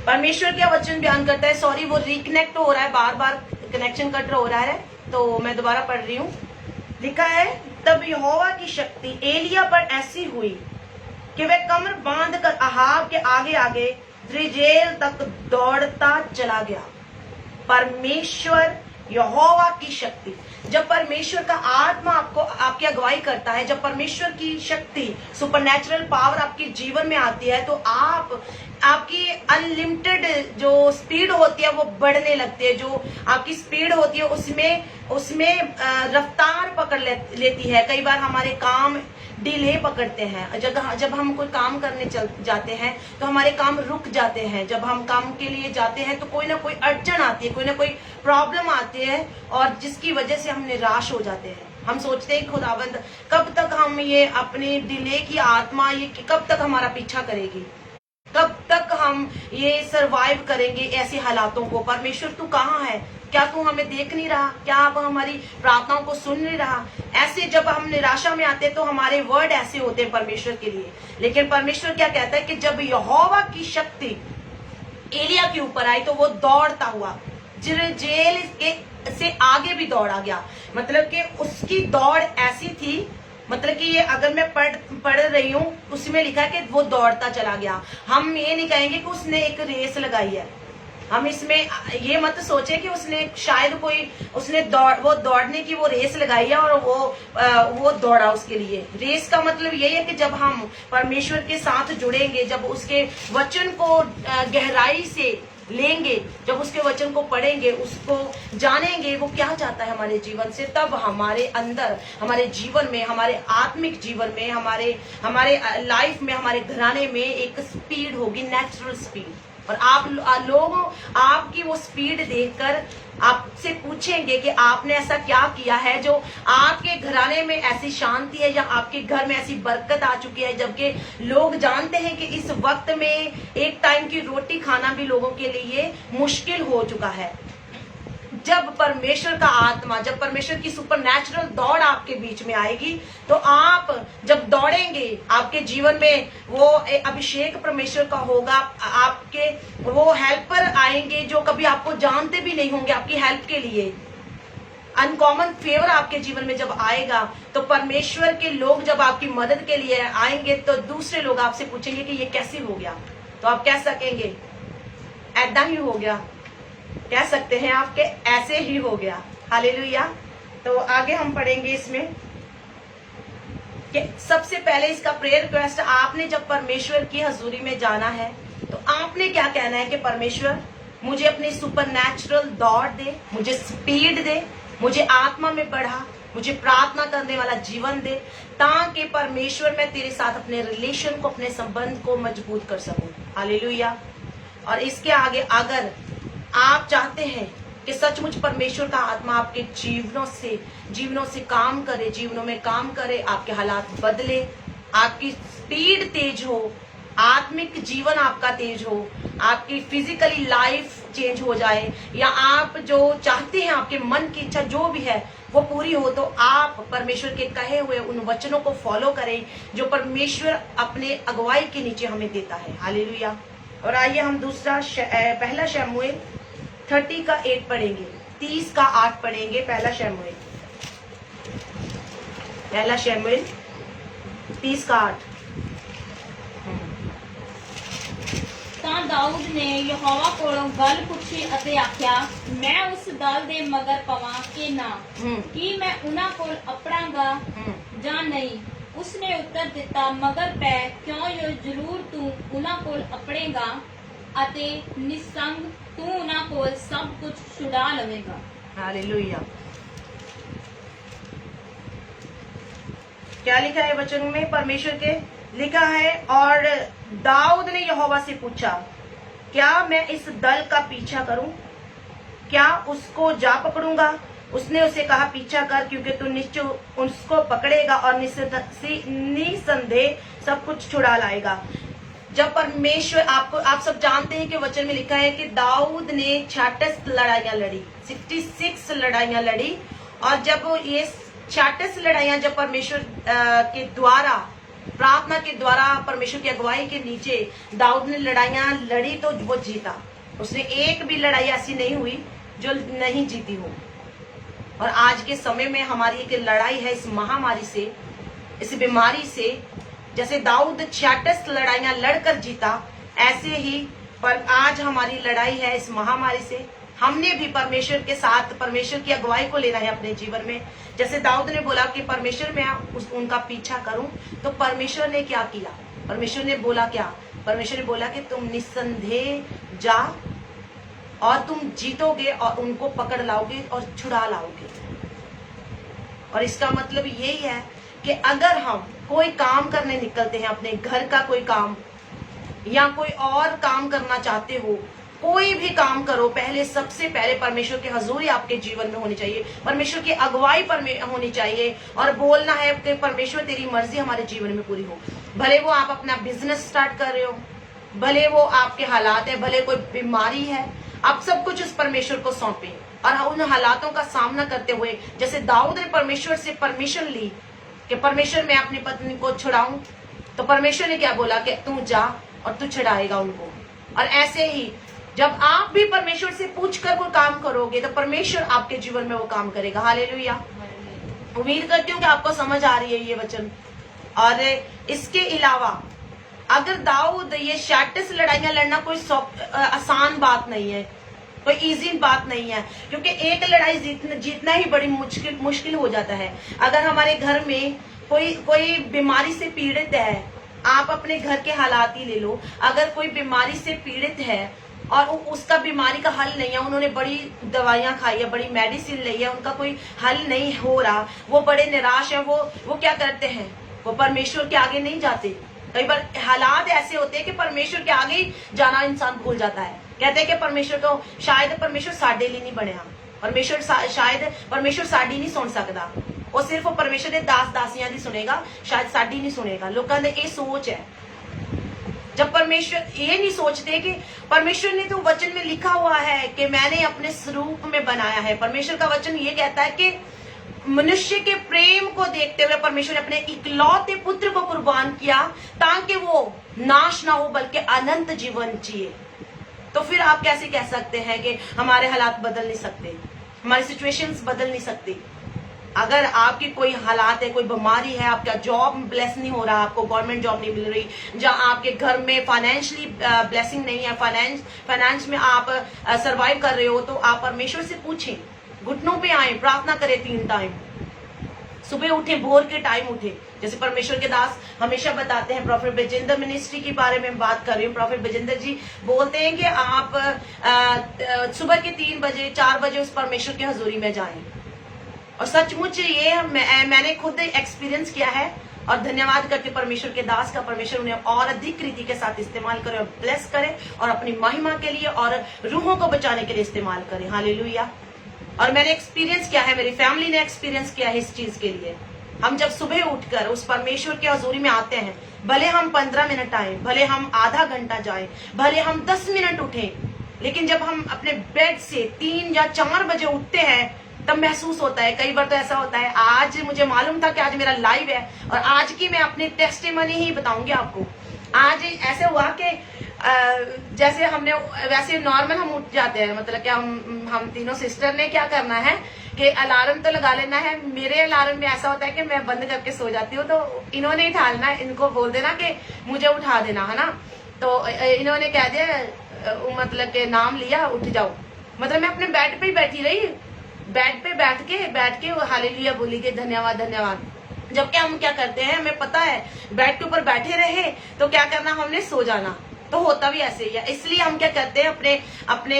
परमेश्वर क्या वचन बयान करता है। सॉरी, वो रिकनेक्ट हो रहा है, बार बार कनेक्शन कट हो रहा है, तो मैं दोबारा पढ़ रही हूँ। लिखा है, तब यहोवा की शक्ति एलिया पर ऐसी हुई कि वह कमर बांध कर अहाब के आगे आगे यिज्रेल तक दौड़ता चला गया। परमेश्वर यहोवा की शक्ति, जब परमेश्वर का आत्मा आपको आपकी अगुवाई करता है, जब परमेश्वर की शक्ति सुपरनैचुरल पावर आपके जीवन में आती है, तो आपकी अनलिमिटेड जो स्पीड होती है वो बढ़ने लगती है। जो आपकी स्पीड होती है उसमें रफ्तार पकड़ लेती है। कई बार हमारे काम डिले पकड़ते हैं। जब हम कोई काम करने जाते हैं तो हमारे काम रुक जाते हैं। जब हम काम के लिए जाते हैं तो कोई ना कोई अड़चन आती है, कोई ना कोई प्रॉब्लम आती है, और जिसकी वजह से हम निराश हो जाते हैं। हम सोचते हैं खुदावंद कब तक हम ये अपने डिले की आत्मा ये कब तक हमारा पीछा करेगी, कब तक हम ये सरवाइव करेंगे ऐसे हालातों को। परमेश्वर तू कहाँ है, क्या तू हमें देख नहीं रहा, क्या आप हमारी प्रार्थनाओं को सुन नहीं रहा। ऐसे जब हम निराशा में आते हैं तो हमारे वर्ड ऐसे होते हैं परमेश्वर के लिए। लेकिन परमेश्वर क्या कहता है कि जब यहोवा की शक्ति एलिया के ऊपर आई तो वो दौड़ता हुआ यिज्रेल के से आगे भी दौड़ा गया। मतलब कि उसकी दौड़ ऐसी थी, मतलब कि ये अगर मैं पढ़ रही हूँ उसमें लिखा है कि वो दौड़ता चला गया। हम ये नहीं कहेंगे कि उसने एक रेस लगाई है। हम इसमें ये मत सोचे कि उसने शायद उसने वो दौड़ने की वो रेस लगाई है और वो दौड़ा उसके लिए। रेस का मतलब यही है कि जब हम परमेश्वर के साथ जुड़ेंगे, जब उसके वचन को गहराई से लेंगे, जब उसके वचन को पढ़ेंगे, उसको जानेंगे वो क्या चाहता है हमारे जीवन से, तब हमारे अंदर, हमारे जीवन में, हमारे आत्मिक जीवन में, हमारे लाइफ में, हमारे घराने में एक स्पीड होगी, नेचुरल स्पीड। और आप लोग आपकी वो स्पीड देखकर आपसे पूछेंगे कि आपने ऐसा क्या किया है जो आपके घराने में ऐसी शांति है या आपके घर में ऐसी बरकत आ चुकी है। जबकि लोग जानते हैं कि इस वक्त में एक टाइम की रोटी खाना भी लोगों के लिए मुश्किल हो चुका है। जब परमेश्वर का आत्मा, जब परमेश्वर की सुपरनैचुरल दौड़ आपके बीच में आएगी, तो आप जब दौड़ेंगे, आपके जीवन में वो अभिषेक परमेश्वर का होगा, आपके वो हेल्पर आएंगे जो कभी आपको जानते भी नहीं होंगे आपकी हेल्प के लिए। अनकॉमन फेवर आपके जीवन में जब आएगा, तो परमेश्वर के लोग जब आपकी मदद के लिए आएंगे, तो दूसरे लोग आपसे पूछेंगे कि ये कैसे हो गया, तो आप कह सकेंगे ऐदा ही हो गया, कह सकते हैं आपके ऐसे ही हो गया। हालेलुया। तो आगे हम पढ़ेंगे इसमें कि सबसे पहले इसका प्रेयर रिक्वेस्ट, आपने जब परमेश्वर की हजूरी में जाना है तो आपने क्या कहना है कि परमेश्वर मुझे अपनी सुपरनैचुरल दौड़ दे, मुझे स्पीड दे, मुझे आत्मा में बढ़ा, मुझे प्रार्थना करने वाला जीवन दे, ताकि परमेश्वर मैं तेरे साथ अपने रिलेशन को, अपने संबंध को मजबूत कर सकूं। हालेलुया। और इसके आगे, अगर आप चाहते हैं कि सचमुच परमेश्वर का आत्मा आपके जीवनों से काम करे, जीवनों में काम करे, आपके हालात बदले, आपकी स्पीड तेज हो, आत्मिक जीवन आपका तेज हो, आपकी फिजिकली लाइफ चेंज हो जाए, या आप जो चाहते हैं, आपके मन की इच्छा जो भी है वो पूरी हो, तो आप परमेश्वर के कहे हुए उन वचनों को फॉलो करें जो परमेश्वर अपने अगुवाई के नीचे हमें देता है। हालेलुया। और आइए हम पहला शमूएल 30 का 8 पढ़ेंगे, 30 का 8 पढ़ेंगे। पहला शमूएल 30 का 8। ਤਾਂ ਦਾਊਦ ਨੇ ਯਹੋਵਾ ਕੋਲੋਂ ਗੱਲ ਪੁੱਛੀ ਅਤੇ ਆਖਿਆ, ਮੈਂ ਉਸ ਦਲ ਦੇ ਮਗਰ ਪਵਾਂ ਕਿ ਨਾ, ਕੀ ਮੈਂ ਉਹਨਾਂ ਕੋਲ ਅਪੜਾਂਗਾ ਜਾਂ ਨਹੀਂ। ਉਸਨੇ ਉੱਤਰ ਦਿੱਤਾ, ਮਗਰ ਪੈ, ਕਿਉਂ ਜੋ ਜ਼ਰੂਰ ਤੂੰ ਉਹਨਾਂ ਕੋਲ ਅਪੜੇਗਾ ਅਤੇ ਨਿਸੰਗ तू उन्हां कोल सब कुछ छुड़ा लवेगा। हालेलुया। क्या लिखा है वचन में परमेश्वर के? लिखा है, और दाऊद ने यहोवा से पूछा, क्या मैं इस दल का पीछा करूं, क्या उसको जा पकड़ूंगा। उसने उसे कहा, पीछा कर, क्योंकि तू निश्चय उसको पकड़ेगा और निसंदेह सब कुछ छुड़ा लाएगा। जब परमेश्वर, आप सब जानते हैं कि वचन में लिखा है कि दाऊद ने 66 लड़ाइयां लड़ी, 66 लड़ाइयां लड़ी। और जब ये 66 लड़ाइयां जब परमेश्वर के द्वारा, प्रार्थना के द्वारा, परमेश्वर की अगुवाई के नीचे दाऊद ने लड़ाइयां लड़ी, तो वो जीता। उसने एक भी लड़ाई ऐसी नहीं हुई जो नहीं जीती हो। और आज के समय में हमारी एक लड़ाई है इस महामारी से, इस बीमारी से। जैसे दाऊद 66 लड़ाइयां लड़कर जीता, ऐसे ही पर आज हमारी लड़ाई है इस महामारी से। हमने भी परमेश्वर के साथ, परमेश्वर की अगुवाई को लेना है अपने जीवन में। जैसे दाऊद ने बोला कि परमेश्वर मैं उनका पीछा करूं, तो परमेश्वर ने क्या किया? परमेश्वर ने बोला क्या? परमेश्वर ने बोला कि तुम निसंदेह जा और तुम जीतोगे और उनको पकड़ लाओगे और छुड़ा लाओगे। और इसका मतलब यही है कि अगर हम कोई काम करने निकलते हैं, अपने घर का कोई काम या कोई और काम करना चाहते हो, कोई भी काम करो, पहले सबसे पहले परमेश्वर की हजूरी आपके जीवन में होनी चाहिए, परमेश्वर की अगुवाई होनी चाहिए, और बोलना है कि परमेश्वर तेरी मर्जी हमारे जीवन में पूरी हो। भले वो आप अपना बिजनेस स्टार्ट कर रहे हो, भले वो आपके हालात है, भले कोई बीमारी है, आप सब कुछ उस परमेश्वर को सौंपे। और उन हालातों का सामना करते हुए, जैसे दाऊद ने परमेश्वर से परमिशन ली कि परमेश्वर मैं अपनी पत्नी को छुड़ाऊं, तो परमेश्वर ने क्या बोला कि तू जा और तू छुड़ाएगा उनको। और ऐसे ही जब आप भी परमेश्वर से पूछकर कोई काम करोगे, तो परमेश्वर आपके जीवन में वो काम करेगा। हालेलुया। उम्मीद करती हूँ कि आपको समझ आ रही है ये वचन। और इसके अलावा अगर दाऊद, ये 66 लड़ाइयां लड़ना कोई आसान बात नहीं है, कोई इजी बात नहीं है, क्योंकि एक लड़ाई जीतना ही बड़ी मुश्किल हो जाता है। अगर हमारे घर में कोई बीमारी से पीड़ित है, आप अपने घर के हालात ही ले लो, अगर कोई बीमारी से पीड़ित है और उसका बीमारी का हल नहीं है, उन्होंने बड़ी दवाइयां खाई है, बड़ी मेडिसिन ली है, उनका कोई हल नहीं हो रहा, वो बड़े निराश है, वो क्या करते हैं, वो परमेश्वर के आगे नहीं जाते। कई बार हालात ऐसे होते हैं कि परमेश्वर के आगे ही जाना इंसान भूल जाता है। कहते हैं कि परमेश्वर तो शायद परमेश्वर साडे लिए नहीं बनया, परमेश्वर शायद परमेश्वर साडी नहीं सुन सकता, वो सिर्फ परमेश्वर के दास दासियां दी सुनेगा, शायद साडी नहीं सुनेगा। लोगों ने ये सोच है। जब परमेश्वर ये नहीं सोचते कि परमेश्वर ने तो वचन में लिखा हुआ है कि मैंने अपने स्वरूप में बनाया है। परमेश्वर का वचन ये कहता है कि मनुष्य के प्रेम को देखते हुए परमेश्वर ने अपने इकलौते पुत्र को कुर्बान किया ताकि वो नाश ना हो बल्कि अनंत जीवन जिए। तो फिर आप कैसे कह सकते हैं कि हमारे हालात बदल नहीं सकते, हमारी सिचुएशंस बदल नहीं सकती? अगर आपकी कोई हालात है, कोई बीमारी है, आपका जॉब ब्लेस नहीं हो रहा, आपको गवर्नमेंट जॉब नहीं मिल रही, जहां आपके घर में फाइनेंशियली ब्लेसिंग नहीं है, फाइनेंस में आप सरवाइव कर रहे हो, तो आप परमेश्वर से पूछें, घुटनों पे आए, प्रार्थना करें 3 टाइम, सुबह उठे, भोर के टाइम उठे। जैसे परमेश्वर के दास हमेशा बताते हैं, प्रॉफेट बजेंद्र मिनिस्ट्री के बारे में बात कर रही हूँ, प्रॉफेट बजेंद्र जी बोलते हैं कि आप सुबह के 3 बजे 4 बजे उस परमेश्वर की हजूरी में जाएं। और सचमुच ये मैंने खुद एक्सपीरियंस किया है और धन्यवाद करते परमेश्वर के दास का। परमेश्वर उन्हें और अधिक रीति के साथ इस्तेमाल करे और ब्लेस करे और अपनी महिमा के लिए और रूहों को बचाने के लिए इस्तेमाल करे। हालेलुया। और मैंने एक्सपीरियंस किया है, मेरी फैमिली ने एक्सपीरियंस किया है इस चीज के लिए। हम जब सुबह उठकर उस परमेश्वर की हजूरी में आते हैं, भले हम 15 मिनट आए, भले हम आधा घंटा जाए, भले हम 10 मिनट उठे, लेकिन जब हम अपने बेड से 3 या 4 बजे उठते हैं तब महसूस होता है। कई बार तो ऐसा होता है, आज मुझे मालूम था कि आज मेरा लाइव है और आज की मैं अपनी टेस्टिमनी ही बताऊंगी आपको। आज ऐसे हुआ कि जैसे हमने वैसे नॉर्मल हम उठ जाते हैं, मतलब कि हम तीनों सिस्टर ने क्या करना है कि अलार्म तो लगा लेना है। मेरे अलार्म में ऐसा होता है कि मैं बंद करके सो जाती हूँ, तो इन्होंने ही उठा लेना है, इनको बोल देना कि मुझे उठा देना, है ना। तो इन्होंने कह दिया, मतलब के नाम लिया, उठ जाओ। मतलब मैं अपने बेड पे ही बैठी रही, बेड पे बैठ के हालेलुया बोली कि धन्यवाद धन्यवाद। जबकि हम क्या करते हैं, हमें पता है बेड के ऊपर बैठे रहे तो क्या करना, हमने सो जाना, तो होता भी ऐसे ही है। इसलिए हम क्या करते हैं, अपने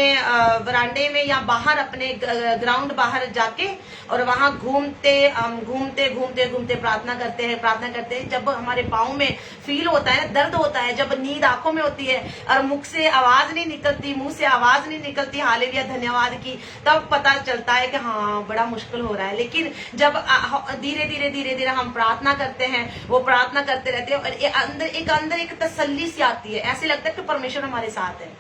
वरांडे में या बाहर अपने ग्राउंड बाहर जाके और वहां घूमते प्रार्थना करते हैं। जब हमारे पाँव में फील होता है, दर्द होता है, जब नींद आंखों में होती है और मुख से आवाज नहीं निकलती, मुंह से आवाज नहीं निकलती हालेलुया धन्यवाद की, तब पता चलता है कि हाँ बड़ा मुश्किल हो रहा है। लेकिन जब धीरे धीरे हम प्रार्थना करते हैं, वो प्रार्थना करते रहते हैं और अंदर एक तसल्ली सी आती है, ऐसे लगता है कि परमेश्वर हमारे साथ है।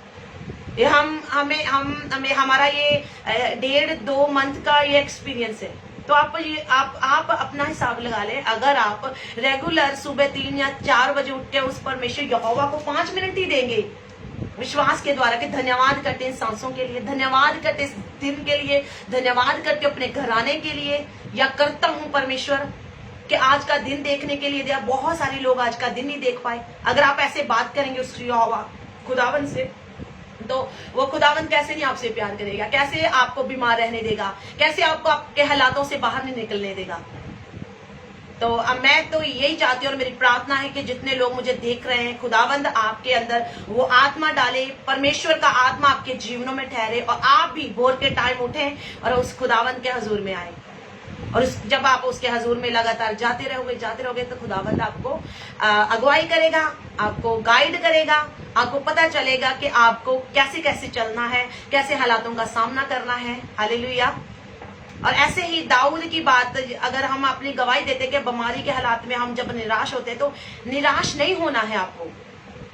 ये हमें हमारा ये 1.5-2 मंथ का ये एक्सपीरियंस है। तो आप अपना हिसाब लगा लें, अगर आप रेगुलर सुबह 3 या 4 बजे उठ के उस परमेश्वर यहोवा को 5 मिनट ही देंगे विश्वास के द्वारा कि धन्यवाद करते हैं सांसों के लिए, धन्यवाद करते इस दिन के लिए, धन्यवाद करते अपने घराने के लिए, या करता हूं परमेश्वर कि आज का दिन देखने के लिए दिया। बहुत सारे लोग आज का दिन नहीं देख पाए। अगर आप ऐसे बात करेंगे उस यहोवा खुदावन से, तो वो खुदावन कैसे नहीं आपसे प्यार करेगा, कैसे आपको बीमार रहने देगा, कैसे आपको आपके हालातों से बाहर नहीं निकलने देगा। तो अब मैं तो यही चाहती हूँ और मेरी प्रार्थना है कि जितने लोग मुझे देख रहे हैं, खुदावंद आपके अंदर वो आत्मा डाले, परमेश्वर का आत्मा आपके जीवनों में ठहरे और आप भी भोर के टाइम उठें और उस खुदावंद के हजूर में आए। और जब आप उसके हजूर में लगातार जाते रहोगे तो खुदावंद आपको अगुवाई करेगा, आपको गाइड करेगा, आपको पता चलेगा कि आपको कैसे कैसे चलना है, कैसे हालातों का सामना करना है। हालेलुया। और ऐसे ही दाऊद की बात, अगर हम अपनी गवाही देते कि बीमारी के हालात में हम जब निराश होते तो निराश नहीं होना है,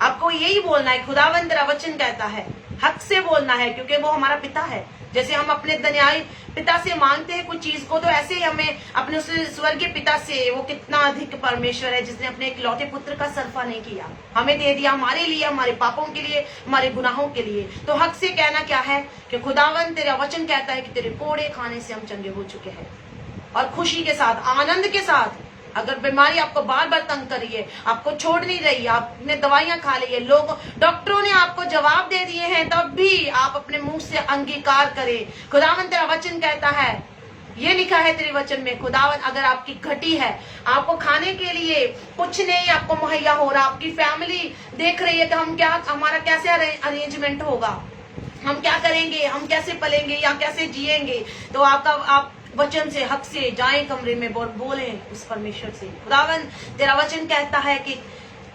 आपको यही बोलना है। खुदावंद तेरा वचन कहता है, हक से बोलना है, क्योंकि वो हमारा पिता है। जैसे हम अपने दनियाई पिता से मांगते हैं कुछ चीज को, तो ऐसे ही हमें अपने उस स्वर्गीय पिता से, वो कितना अधिक परमेश्वर है जिसने अपने इकलौते पुत्र का सरफा नहीं किया, हमें दे दिया हमारे लिए, हमारे पापों के लिए, हमारे गुनाहों के लिए। तो हक से कहना क्या है कि खुदावंद तेरा वचन कहता है कि तेरे कोड़े खाने से हम चंगे हो चुके हैं। और खुशी के साथ, आनंद के साथ, अगर बीमारी आपको बार बार तंग करी है, आपको छोड़ नहीं रही, आपने दवाइयां खा ली है, लोग डॉक्टरों ने आपको जवाब दे दिए हैं, तब भी आप अपने मुंह से अंगीकार करें। खुदावंद तेरा वचन कहता है, ये लिखा है तेरे वचन में, खुदावंद अगर आपकी घटी है, आपको खाने के लिए कुछ नहीं आपको मुहैया हो रहा, आपकी फैमिली देख रही है कि हम क्या, हमारा कैसे अरेंजमेंट होगा, हम क्या करेंगे, हम कैसे पलेंगे या कैसे जिएंगे। तो आप वचन से, हक से जाएं कमरे में, बोले उस परमेश्वर से, खुदावन तेरा वचन कहता है कि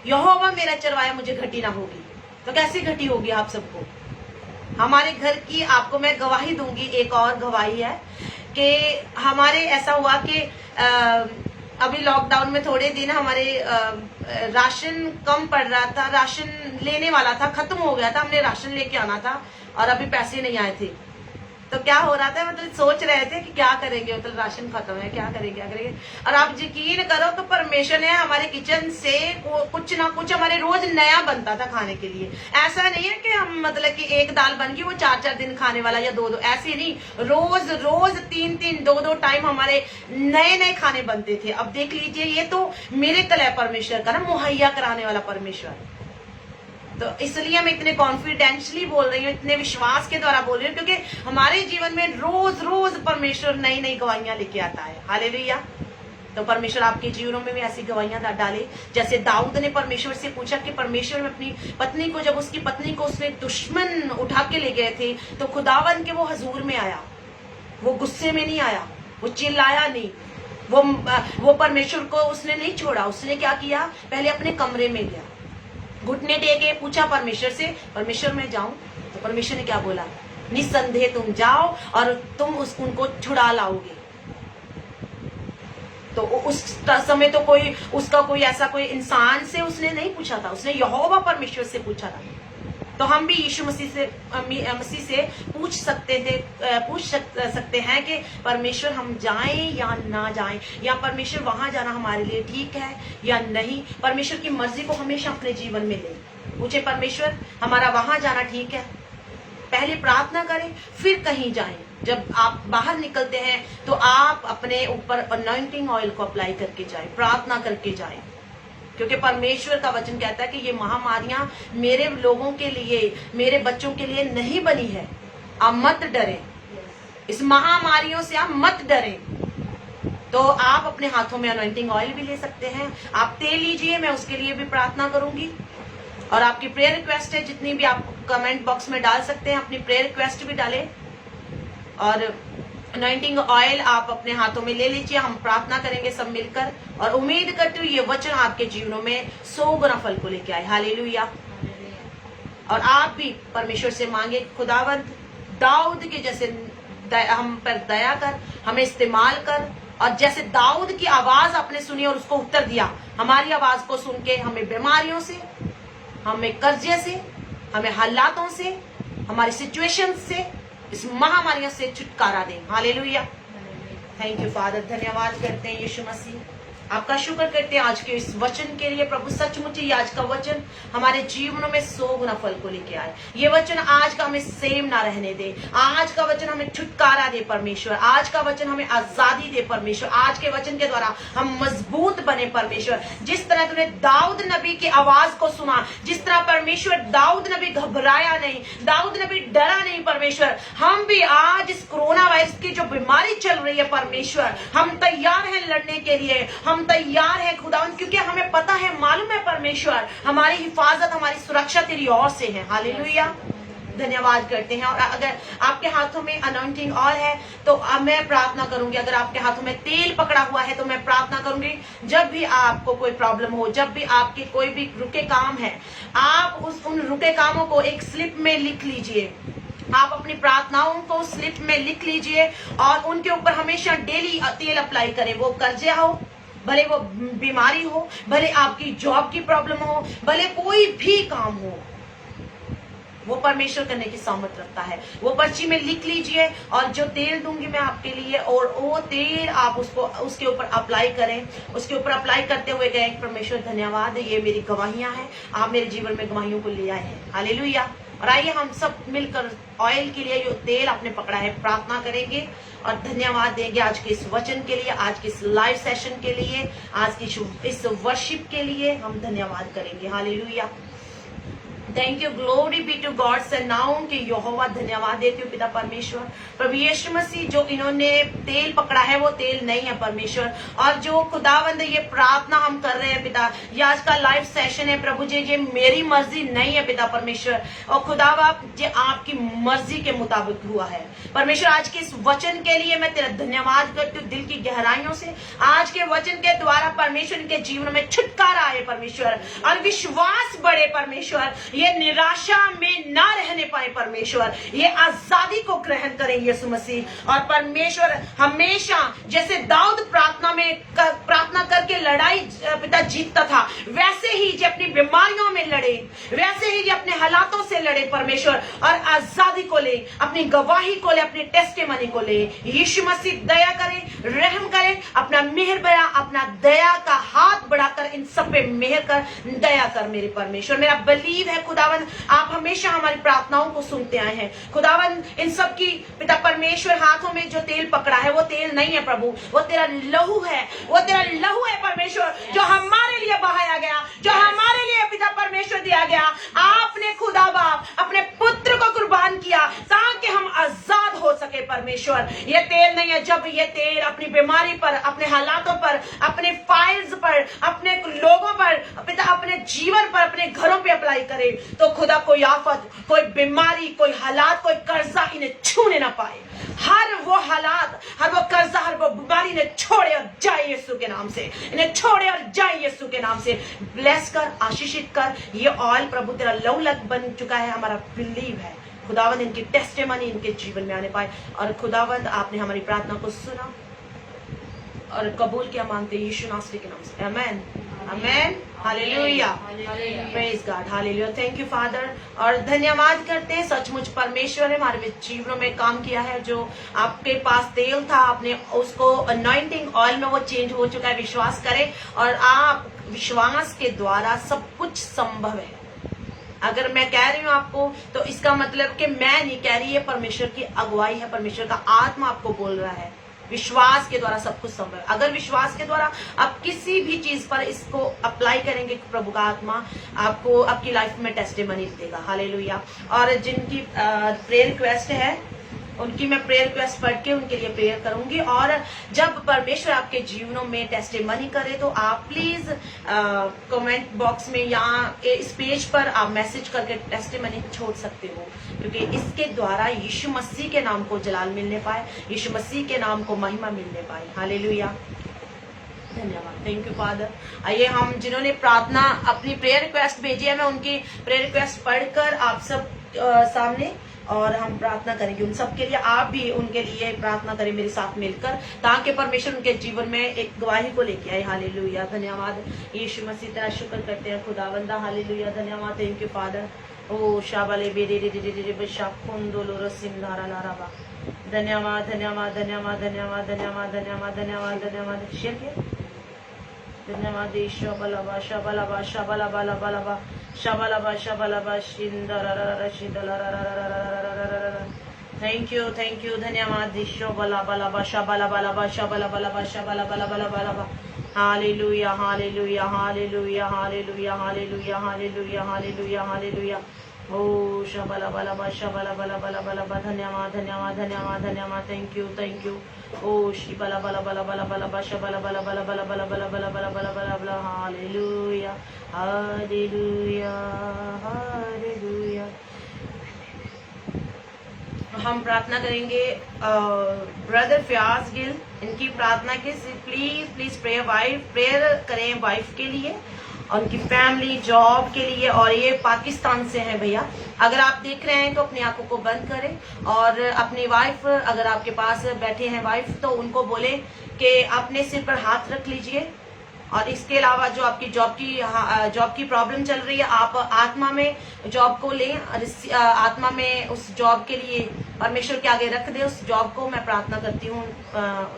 यहोवा मेरा चरवाया, मुझे घटी ना होगी। तो कैसे घटी होगी आप सबको? हमारे घर की आपको मैं गवाही दूंगी। एक और गवाही है कि हमारे ऐसा हुआ कि अभी लॉकडाउन में थोड़े दिन हमारे राशन कम पड़ रहा था, राशन लेने वाला था, खत्म हो गया था, हमने राशन लेके आना था और अभी पैसे नहीं आए थे। तो क्या हो रहा था, मतलब सोच रहे थे कि क्या करेंगे, मतलब राशन खत्म है, क्या करेंगे। और आप यकीन करो तो परमेश्वर ने हमारे किचन से कुछ ना कुछ हमारे रोज नया बनता था खाने के लिए। ऐसा नहीं है कि हम मतलब कि एक दाल बन गई वो 4-4 दिन खाने वाला या 2-2, ऐसे नहीं, रोज रोज 3-3 2-2 टाइम हमारे नए नए खाने बनते थे। अब देख लीजिए, ये तो मिरेकल है परमेश्वर का ना, मुहैया कराने वाला परमेश्वर। तो इसलिए मैं इतने कॉन्फिडेंशली बोल रही हूँ, इतने विश्वास के द्वारा बोल रही हूँ, क्योंकि हमारे जीवन में रोज रोज परमेश्वर नई नई गवाहियां लेके आता है। हालेलुया। तो परमेश्वर आपके जीवनों में भी ऐसी गवाहियां डाले, जैसे दाऊद ने परमेश्वर से पूछा कि परमेश्वर में अपनी पत्नी को, जब उसकी पत्नी को उसने दुश्मन उठा के ले गए थे, तो खुदावन के वो हजूर में आया, वो गुस्से में नहीं आया, वो चिल्लाया नहीं, वो परमेश्वर को उसने नहीं छोड़ा। उसने क्या किया, पहले अपने कमरे में गया, घुटने टेके पूछा परमेश्वर से, परमेश्वर मैं जाऊं? तो परमेश्वर ने क्या बोला, निसंदेह तुम जाओ और तुम उनको छुड़ा लाओगे। तो उस समय तो कोई उसका कोई ऐसा कोई इंसान से उसने नहीं पूछा था, उसने यहोवा परमेश्वर से पूछा था। तो हम भी यीशु मसीह से पूछ सकते हैं कि परमेश्वर हम जाएं या ना जाएं, या परमेश्वर वहां जाना हमारे लिए ठीक है या नहीं। परमेश्वर की मर्जी को हमेशा अपने जीवन में लें, पूछे परमेश्वर हमारा वहां जाना ठीक है। पहले प्रार्थना करें, फिर कहीं जाएं। जब आप बाहर निकलते हैं तो आप अपने ऊपर अनॉइंटिंग ऑयल को अप्लाई करके जाएं, प्रार्थना करके जाएं, क्योंकि परमेश्वर का वचन कहता है कि ये महामारियां मेरे लोगों के लिए, मेरे बच्चों के लिए नहीं बनी है। आप मत डरें, इस महामारियों से आप मत डरें। तो आप अपने हाथों में अनॉइंटिंग ऑयल भी ले सकते हैं, आप तेल लीजिए, मैं उसके लिए भी प्रार्थना करूंगी। और आपकी प्रेयर रिक्वेस्ट है, जितनी भी आप कमेंट बॉक्स में डाल सकते हैं, अपनी प्रेयर रिक्वेस्ट भी डालें। और अनॉइंटिंग ऑयल आप अपने हाथों में ले लीजिए, हम प्रार्थना करेंगे सब मिलकर, और उम्मीद करती हूँ ये वचन आपके जीवनों में 100 गुना फल को लेके आए। हालेलुया। और आप भी परमेश्वर से मांगे, खुदावंत दाऊद के जैसे हम पर दया कर, हमें इस्तेमाल कर। और जैसे दाऊद की आवाज आपने सुनी और उसको उत्तर दिया, हमारी आवाज को सुन के हमें बीमारियों से, हमें कर्जे से, हमें हालातों से, हमारी सिचुएशन से, इस महामारियों से छुटकारा दें। हालेलुया। थैंक यू फादर, धन्यवाद करते हैं यीशु मसीह, आपका शुक्र करते हैं आज के इस वचन के लिए। प्रभु सचमुच ही आज का वचन हमारे जीवनों में 100 गुना फल को लेके आए। ये वचन आज का हमें सेम ना रहने दे, आज का वचन हमें छुटकारा दे परमेश्वर, आज का वचन हमें आजादी दे परमेश्वर, आज के वचन के द्वारा हम मजबूत बने परमेश्वर। जिस तरह तूने दाऊद नबी की आवाज को सुना, जिस तरह परमेश्वर दाऊद नबी घबराया नहीं, दाऊद नबी डरा नहीं परमेश्वर, हम भी आज इस कोरोना वायरस की जो बीमारी चल रही है परमेश्वर, हम तैयार हैं लड़ने के लिए, हम तैयार है खुदावंद, क्योंकि हमें पता है, मालूम है परमेश्वर हमारी हिफाजत, हमारी सुरक्षा तेरी ओर से है। हालेलुया। धन्यवाद करते हैं। और अगर आपके हाथों में अनॉइंटिंग ऑयल है तो मैं प्रार्थना करूंगी, अगर आपके हाथों में तेल पकड़ा हुआ है तो मैं प्रार्थना करूंगी, जब भी आपको कोई प्रॉब्लम हो, जब भी आपके कोई भी रुके काम है, आप उन रुके कामों को एक स्लिप में लिख लीजिए, आप अपनी प्रार्थनाओं को स्लिप में लिख लीजिए और उनके ऊपर हमेशा डेली तेल अप्लाई करें। वो कर्जा हो, भले वो बीमारी हो, भले आपकी जॉब की प्रॉब्लम हो, भले कोई भी काम हो, वो परमेश्वर करने की सामर्थ रखता है। वो पर्ची में लिख लीजिए और जो तेल दूंगी मैं आपके लिए, और वो तेल आप उसके ऊपर अप्लाई करें। उसके ऊपर अप्लाई करते हुए गए, परमेश्वर धन्यवाद, ये मेरी गवाहियां हैं, आप मेरे जीवन में गवाहियों को ले आए हैं। हालेलुया। और आइए हम सब मिलकर ऑयल के लिए, जो तेल आपने पकड़ा है, प्रार्थना करेंगे और धन्यवाद देंगे आज के इस वचन के लिए, आज के इस लाइव सेशन के लिए, आज की इस वर्शिप के लिए हम धन्यवाद करेंगे। Hallelujah. Thank you, glory be to God say now कि यहोवा धन्यवाद देती हूँ पिता परमेश्वर। प्रभु यीशु मसीह जो इन्होंने तेल पकड़ा है वो तेल नहीं है परमेश्वर, और जो खुदावंद ये प्रार्थना हम कर रहे हैं पिता, ये आज का लाइव सेशन है प्रभु जी, ये मेरी मर्जी नहीं है पिता परमेश्वर, और खुदावा ये आपकी मर्जी के मुताबिक हुआ है परमेश्वर। आज के इस वचन के लिए मैं तेरा धन्यवाद करती हूँ दिल की गहराइयों से। आज के वचन के द्वारा परमेश्वर इनके जीवन में छुटकारा आए परमेश्वर, और विश्वास बढ़े परमेश्वर, ये निराशा में ना रहने पाए परमेश्वर, ये आजादी को ग्रहण करें यीशु मसीह। और परमेश्वर हमेशा जैसे दाऊद प्रार्थना करके लड़ाई पिता जीतता था, वैसे ही जो अपनी बीमारियों में लड़े, वैसे ही जो अपने हालातों से लड़े परमेश्वर, और आजादी को ले, अपनी गवाही को ले, अपनी टेस्टिमनी को ले। यीशु मसीह दया करे, रहम करे, अपना मेहर बया, अपना दया का हाथ बढ़ाकर इन सब पे मेहर कर, दया कर मेरे परमेश्वर। मेरा बिलीव है खुदावन आप हमेशा हमारी प्रार्थनाओं को सुनते आए हैं खुदावन। इन सब की पिता परमेश्वर हाथों में जो तेल पकड़ा है वो तेल नहीं है प्रभु, वो तेरा लहू है, वो तेरा लहू है परमेश्वर, जो हमारे लिए बहाया गया, जो हमारे लिए पिता परमेश्वर दिया गया। आपने खुदा बाप अपने पुत्र को कुर्बान किया ताकि हम आजाद हो सके परमेश्वर। ये तेल नहीं है, जब ये तेल अपनी बीमारी पर, अपने हालातों पर, अपने फाइल्स पर, अपने लोगों पर पिता, अपने जीवन पर, अपने घरों पे अप्लाई करे तो खुदा कोई आफत, कोई बीमारी, कोई हालात, कोई कर्जा इन्हें छूने ना पाए। हर वो हालात, हर वो कर्जा, हर वो बीमारी इन्हें छोड़े और जाए यीशु के नाम से, इन्हें छोड़े और जाए यीशु के नाम से। ब्लेस कर, आशीषित कर। ये ऑयल प्रभु तेरा लहू लग बन चुका है, हमारा बिलीव है खुदावंद इनकी टेस्टिमनी इनके जीवन में आने पाए। और खुदावंद आपने हमारी प्रार्थना को सुना और कबूल किया मांगते यीशु नासरी के नाम से, amen amen, hallelujah, praise God, hallelujah. Thank you father. और धन्यवाद करते हैं, सचमुच परमेश्वर ने हमारे जीवनों में काम किया है। जो आपके पास तेल था, आपने उसको अनॉइंटिंग ऑयल में वो चेंज हो चुका है। विश्वास करें और आप विश्वास के द्वारा सब कुछ संभव है। अगर मैं कह रही हूँ आपको तो इसका मतलब कि मैं नहीं कह रही है, परमेश्वर की अगुवाई है, परमेश्वर का आत्मा आपको बोल रहा है। विश्वास के द्वारा सब कुछ संभव है। अगर विश्वास के द्वारा आप किसी भी चीज पर इसको अप्लाई करेंगे, प्रभु का आत्मा आपको आपकी लाइफ में टेस्टिमनी देगा। हालेलुया। और जिनकी प्रेयर रिक्वेस्ट है उनकी मैं प्रेयर रिक्वेस्ट पढ़ के उनके लिए प्रेयर करूंगी। और जब परमेश्वर आपके जीवनों में टेस्टिमनी करे तो आप प्लीज कमेंट बॉक्स में या इस पेज पर आप मैसेज करके टेस्टिमनी छोड़ सकते हो, क्योंकि इसके द्वारा यीशु मसीह के नाम को जलाल मिलने पाए, यीशु मसीह के नाम को महिमा मिलने पाए। हालेलुया, धन्यवाद, थैंक यू फादर। आइए हम जिन्होंने प्रार्थना अपनी प्रेयर रिक्वेस्ट भेजी है, मैं उनकी प्रेयर रिक्वेस्ट पढ़कर आप सब सामने और हम प्रार्थना करेंगे उन सब के लिए। आप भी उनके लिए प्रार्थना करें मेरे साथ मिलकर, ताकि परमेश्वर उनके जीवन में एक गवाही को लेके आए। हालेलुया, धन्यवाद यीशु मसीह, तेरा शुक्र करते हैं खुदावंदा। हालेलुया, धन्यवाद, थैंक यू फादर। ओ शाबाले बेरे रे रे रे रे शाखुंदोलो रसिंदारा लाराबा। धन्यवाद धन्यवाद धन्यवाद धन्यवाद धन्यवाद धन्यवाद धन्यवाद धन्यवाद। शेयर किया, धन्यवाद शाबालाबा शाबालाबा शाबालाबा लाबालाबा शाबालाबा शाबालाबा शिंदरारा शिंदरारा। थैंक यू, धन्यवाद शाबालाबा लाबा शाबालाबा लाबा शाबालाबा लाबा शाबालाबा लाबा लाबा लाबा। Hallelujah hallelujah hallelujah hallelujah hallelujah hallelujah hallelujah hallelujah. ओ शाबालाबा लाबा शाबालाबा लाबा लाबा लाबा। धन्यवाद धन्यवाद धन्यवाद धन्यवाद। Thank you. ओ शिबालाबा लाबा लाबा लाबा लाबा शाबालाबा लाबा लाबा लाबा लाबा लाबा लाबा लाबा लाबा लाबा। Hallelujah hallelujah hallelujah. हम प्रार्थना करेंगे ब्रदर फयाज गिल, इनकी प्रार्थना के प्लीज प्रेयर करें वाइफ के लिए, उनकी फैमिली, जॉब के लिए। और ये पाकिस्तान से हैं भैया। अगर आप देख रहे हैं तो अपनी आंखों को बंद करें और अपनी वाइफ, अगर आपके पास बैठे हैं वाइफ, तो उनको बोले कि अपने सिर पर हाथ रख लीजिए। और इसके अलावा जो आपकी जॉब की प्रॉब्लम चल रही है, आप आत्मा में जॉब को लें और आत्मा में उस जॉब के लिए परमेश्वर के आगे रख दे उस जॉब को। मैं प्रार्थना करती हूँ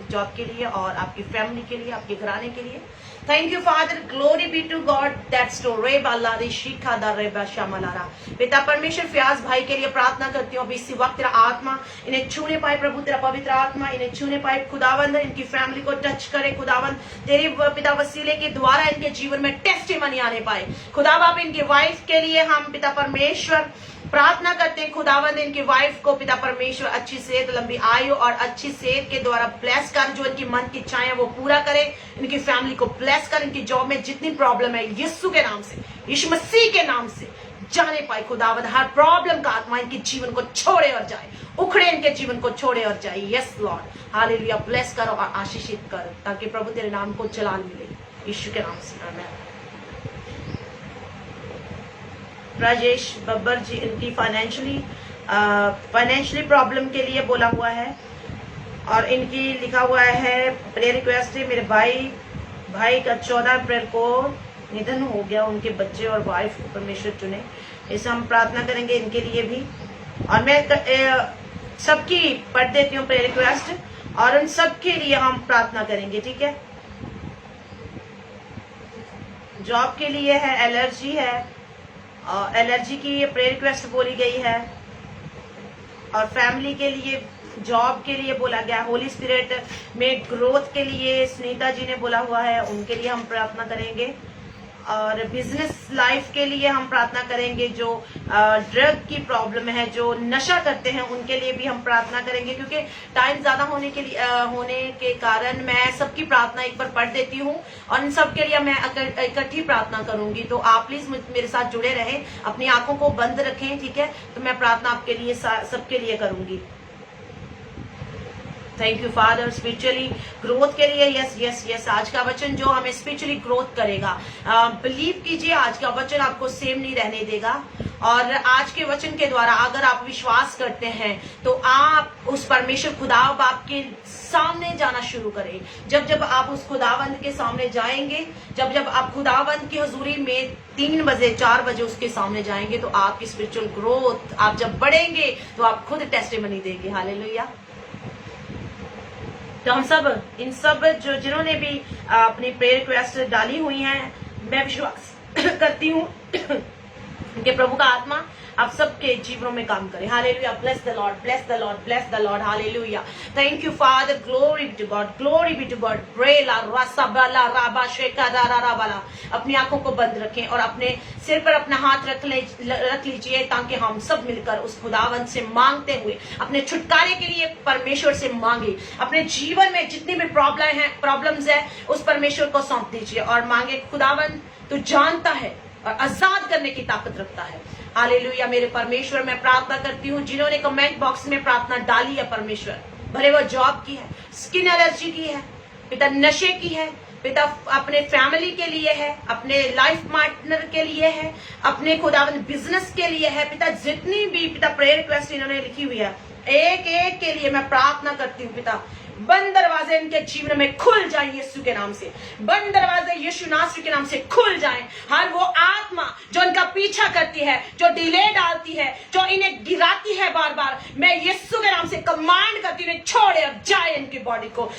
जॉब के लिए और आपकी फैमिली के लिए, आपके घराने के लिए। Thank you, Father. Glory be to God. That's to Reba Lari Shikha da Reba Shamalara. पिता परमेश्वर फ्याज भाई के लिए प्रार्थना करती हूँ अभी इसी वक्त तेरा आत्मा इन्हें छूने पाए प्रभु, तेरा पवित्र आत्मा इन्हें छूने पाए खुदावंद, इनकी फैमिली को टच करे खुदावंद, तेरे पिता वसीले के द्वारा इनके जीवन में टेस्टिमनी आने पाए खुदा बाप। इनकी वाइफ के लिए हम पिता परमेश्वर प्रार्थना करते हैं खुदावंद, इनकी वाइफ को पिता परमेश्वर अच्छी सेहत, लंबी आयु और अच्छी सेहत के द्वारा ब्लेस कर, जो इनकी मन की इच्छाएं वो पूरा करे, इनकी फैमिली को ब्लेस कर, इनकी जॉब में जितनी प्रॉब्लम है यीशु के नाम से, यीशु मसीह के नाम से जाने पाए खुदावंद। हर प्रॉब्लम का आत्मा इनके जीवन को छोड़े और जाए, उखड़े इनके जीवन को छोड़े और जाए। Yes Lord, hallelujah. ब्लेस करो और आशीषित करो ताकि प्रभु तेरे नाम को जलाल मिले, यीशु के नाम से आमीन। राजेश बब्बर जी, इनकी फाइनेंशियली प्रॉब्लम के लिए बोला हुआ है और इनकी लिखा हुआ है प्रेयर रिक्वेस्ट है, मेरे भाई का 14 अप्रैल को निधन हो गया, उनके बच्चे और वाइफ परमेश्वर चुने। इसे हम प्रार्थना करेंगे इनके लिए भी, और मैं सबकी पढ़ देती हूँ प्रेयर रिक्वेस्ट और उन सब के लिए हम प्रार्थना करेंगे, ठीक है। जॉब के लिए है, एलर्जी है, एलर्जी की ये प्रेयर रिक्वेस्ट बोली गई है, और फैमिली के लिए, जॉब के लिए बोला गया, होली स्पिरिट में ग्रोथ के लिए सुनीता जी ने बोला हुआ है, उनके लिए हम प्रार्थना करेंगे, और बिजनेस लाइफ के लिए हम प्रार्थना करेंगे। जो ड्रग की प्रॉब्लम है, जो नशा करते हैं, उनके लिए भी हम प्रार्थना करेंगे, क्योंकि टाइम ज्यादा होने के कारण मैं सबकी प्रार्थना एक बार पढ़ देती हूँ और इन सब के लिए मैं इकट्ठी प्रार्थना करूंगी। तो आप प्लीज मेरे साथ जुड़े रहें, अपनी आंखों को बंद रखें, ठीक है। तो मैं प्रार्थना आपके लिए सबके लिए करूंगी। Thank you father. Spiritually growth के लिए यस यस यस, आज का वचन जो हमें स्पिरिचुअली ग्रोथ करेगा, बिलीव कीजिए आज का वचन आपको सेम नहीं रहने देगा। और आज के वचन के द्वारा अगर आप विश्वास करते हैं तो आप उस परमेश्वर खुदा बाप के सामने जाना शुरू करें। जब जब आप उस खुदावंद के सामने जाएंगे, जब जब आप खुदावंद की हजूरी में 3 बजे 4 बजे उसके सामने जाएंगे, तो आपकी स्पिरिचुअल ग्रोथ, आप जब बढ़ेंगे तो आप खुद टेस्टिमनी देंगे। हालेलुया। तो हम सब, इन सब जिन्होंने भी अपनी प्रेयर रिक्वेस्ट डाली हुई हैं, मैं विश्वास करती हूँ कि प्रभु का आत्मा आप सबके जीवनों में काम करे। Hallelujah. Bless the lord, bless the lord, bless the lord. Hallelujah. Thank you father. Glory be to God, glory be to God. ब्रेला रासाबाला राबा शेकादाराबाला। अपनी आंखों को बंद रखें और अपने सिर पर अपना हाथ रख लीजिए, ताकि हम सब मिलकर उस खुदावंत से मांगते हुए अपने छुटकारे के लिए परमेश्वर से मांगे। अपने जीवन में जितनी भी प्रॉब्लम्स है उस परमेश्वर को सौंप दीजिए और मांगे। खुदावंत तू जानता है और आजाद करने की ताकत रखता है। हालेलुया। मेरे परमेश्वर, मैं प्रार्थना करती हूँ जिन्होंने कमेंट बॉक्स में प्रार्थना डाली है परमेश्वर, भले वो जॉब की है, स्किन एलर्जी की है, पिता नशे की है, पिता अपने फैमिली के लिए है, अपने लाइफ पार्टनर के लिए है, अपने खुदावंद बिजनेस के लिए है, पिता जितनी भी पिता प्रेयर रिक्वेस्ट इन्होंने लिखी हुई है, एक एक के लिए मैं प्रार्थना करती हूँ। पिता बंद दरवाजे इनके जीवन में खुल जाए यीशु के नाम से, बंद दरवाजे यीशु नासरी के नाम से खुल जाएं। हर वो आत्मा जो इनका पीछा करती है, जो डिले डालती है, जो इन्हें गिराती है बार बार, मैं यीशु के नाम से कमांड करती हूँ, इन्हें छोड़े और जाए, इनकी बॉडी को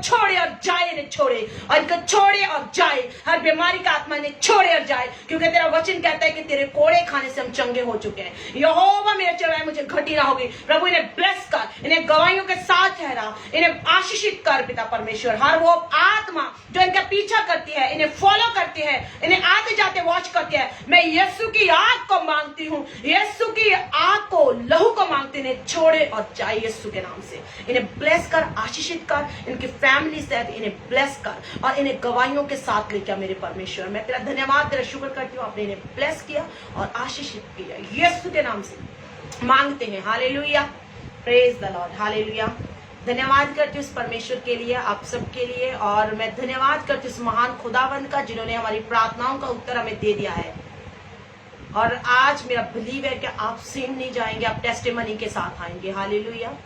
छोड़े और जाए, इन्हें छोड़े और इनको छोड़े और जाए। हर बीमारी का आत्मा इन्हें छोड़े और जाए, क्योंकि तेरा वचन कहता है कि तेरे कोड़े खाने से हम चंगे हो चुके हैं। यहोवा मेरे चढ़ाए मुझे घटी ना होगी। प्रभु इन्हें ब्लेस कर, इन्हें गवाहियों के साथ ठहरा, इन्हें आशीषित कर पिता परमेश्वर। हर वो आत्मा जो इनका पीछा करती है, इन्हें फॉलो करती है, इन्हें आते जाते वॉच करती है, मैं यीशु की आग को मांगती हूँ, यीशु की आग को, लहू को मांगती, इन्हें छोड़े और जाए यीशु के नाम से। इन्हें ब्लेस कर, आशीषित कर, इनकी फैमिली से इन्हें ब्लेस कर और इन्हें गवाहियों के साथ लेकर मेरे परमेश्वर। मैं तेरा धन्यवाद, तेरा शुक्र करती हूँ, आपने इन्हें ब्लेस किया और आशीषित किया, यीशु के नाम से मांगते हैं। Hallelujah. Praise the lord. Hallelujah. धन्यवाद करती हूँ उस परमेश्वर के लिए, आप सबके लिए, और मैं धन्यवाद करती हूँ उस महान खुदावंद का जिन्होंने हमारी प्रार्थनाओं का उत्तर हमें दे दिया है। और आज मेरा बिलीव है कि आप सेम नहीं जाएंगे, आप टेस्टिमनी के साथ आएंगे। हालेलुया।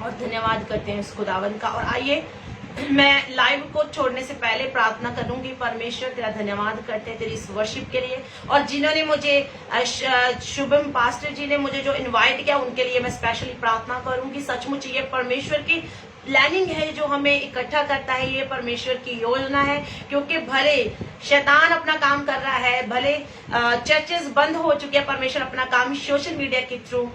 और धन्यवाद करते हैं उस खुदावंद का। और आइए, मैं लाइव को छोड़ने से पहले प्रार्थना करूंगी। परमेश्वर तेरा धन्यवाद करते हैं तेरी इस वर्शिप के लिए, और जिन्होंने मुझे, शुभम पास्टर जी ने मुझे जो इनवाइट किया, उनके लिए मैं स्पेशली प्रार्थना करूंगी। सचमुच ये परमेश्वर की प्लानिंग है जो हमें इकट्ठा करता है, ये परमेश्वर की योजना है। क्योंकि भले शैतान अपना काम कर रहा है, भले चर्चेस बंद हो चुके हैं, परमेश्वर अपना काम सोशल मीडिया के थ्रू,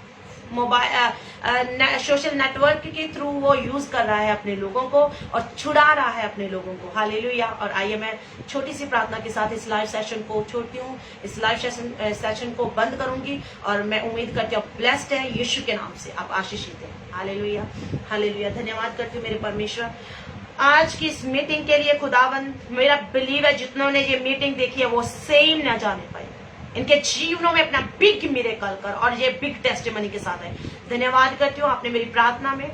मोबाइल सोशल नेटवर्क के थ्रू वो यूज कर रहा है अपने लोगों को और छुड़ा रहा है अपने लोगों को। हालेलुया। और आइए मैं छोटी सी प्रार्थना के साथ इस लाइव सेशन को छोड़ती हूँ, इस लाइव सेशन को बंद करूंगी और मैं उम्मीद करती हूँ ब्लेस्ड है, यीशु के नाम से आप आशीषित हैं। Hallelujah, hallelujah. धन्यवाद करती हूँ मेरे परमेश्वर आज की इस मीटिंग के लिए। खुदावंद, मेरा बिलीव है जितनों ने ये मीटिंग देखी है वो सेम न जाने पाए, इनके जीवनों में अपना बिग मिरेकल कर और ये बिग टेस्टिमनी के साथ है। धन्यवाद करती हूँ, आपने मेरी प्रार्थना में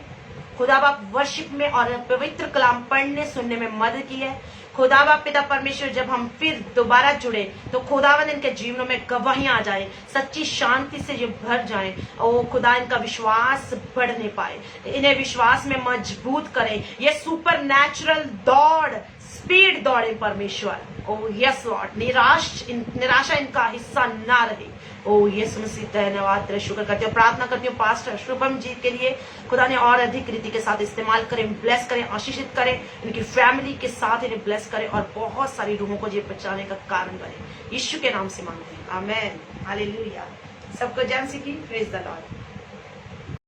खुदा बाप वर्शिप में और पवित्र कलाम पढ़ने सुनने में मदद की है। खुदा बाप पिता परमेश्वर, जब हम फिर दोबारा जुड़े तो खुदावन इनके जीवनों में गवाहियां आ जाए, सच्ची शांति से ये भर जाए, और खुदा इनका विश्वास बढ़ने पाए, इन्हें विश्वास में मजबूत करे, ये सुपर नेचुरल दौड़, स्पीड दौड़े परमेश्वर। ओ यस लॉर्ड, निराशा इनका हिस्सा ना रहे। ओ यीशु मसीह, धन्यवाद तेरा शुक्र करती हूँ, प्रार्थना करती हूँ पास्टर शुभम जी के लिए खुदा ने और अधिक रीति के साथ इस्तेमाल करें, ब्लेस करें, आशीषित करें, इनकी फैमिली के साथ इन्हें ब्लेस करें और बहुत सारी रूहों को ये बचाने का कारण बने। यीशु के नाम से मांगते हैं, आमेन, हालेलुया। सबको जय मसीह की, प्रेज द लॉर्ड।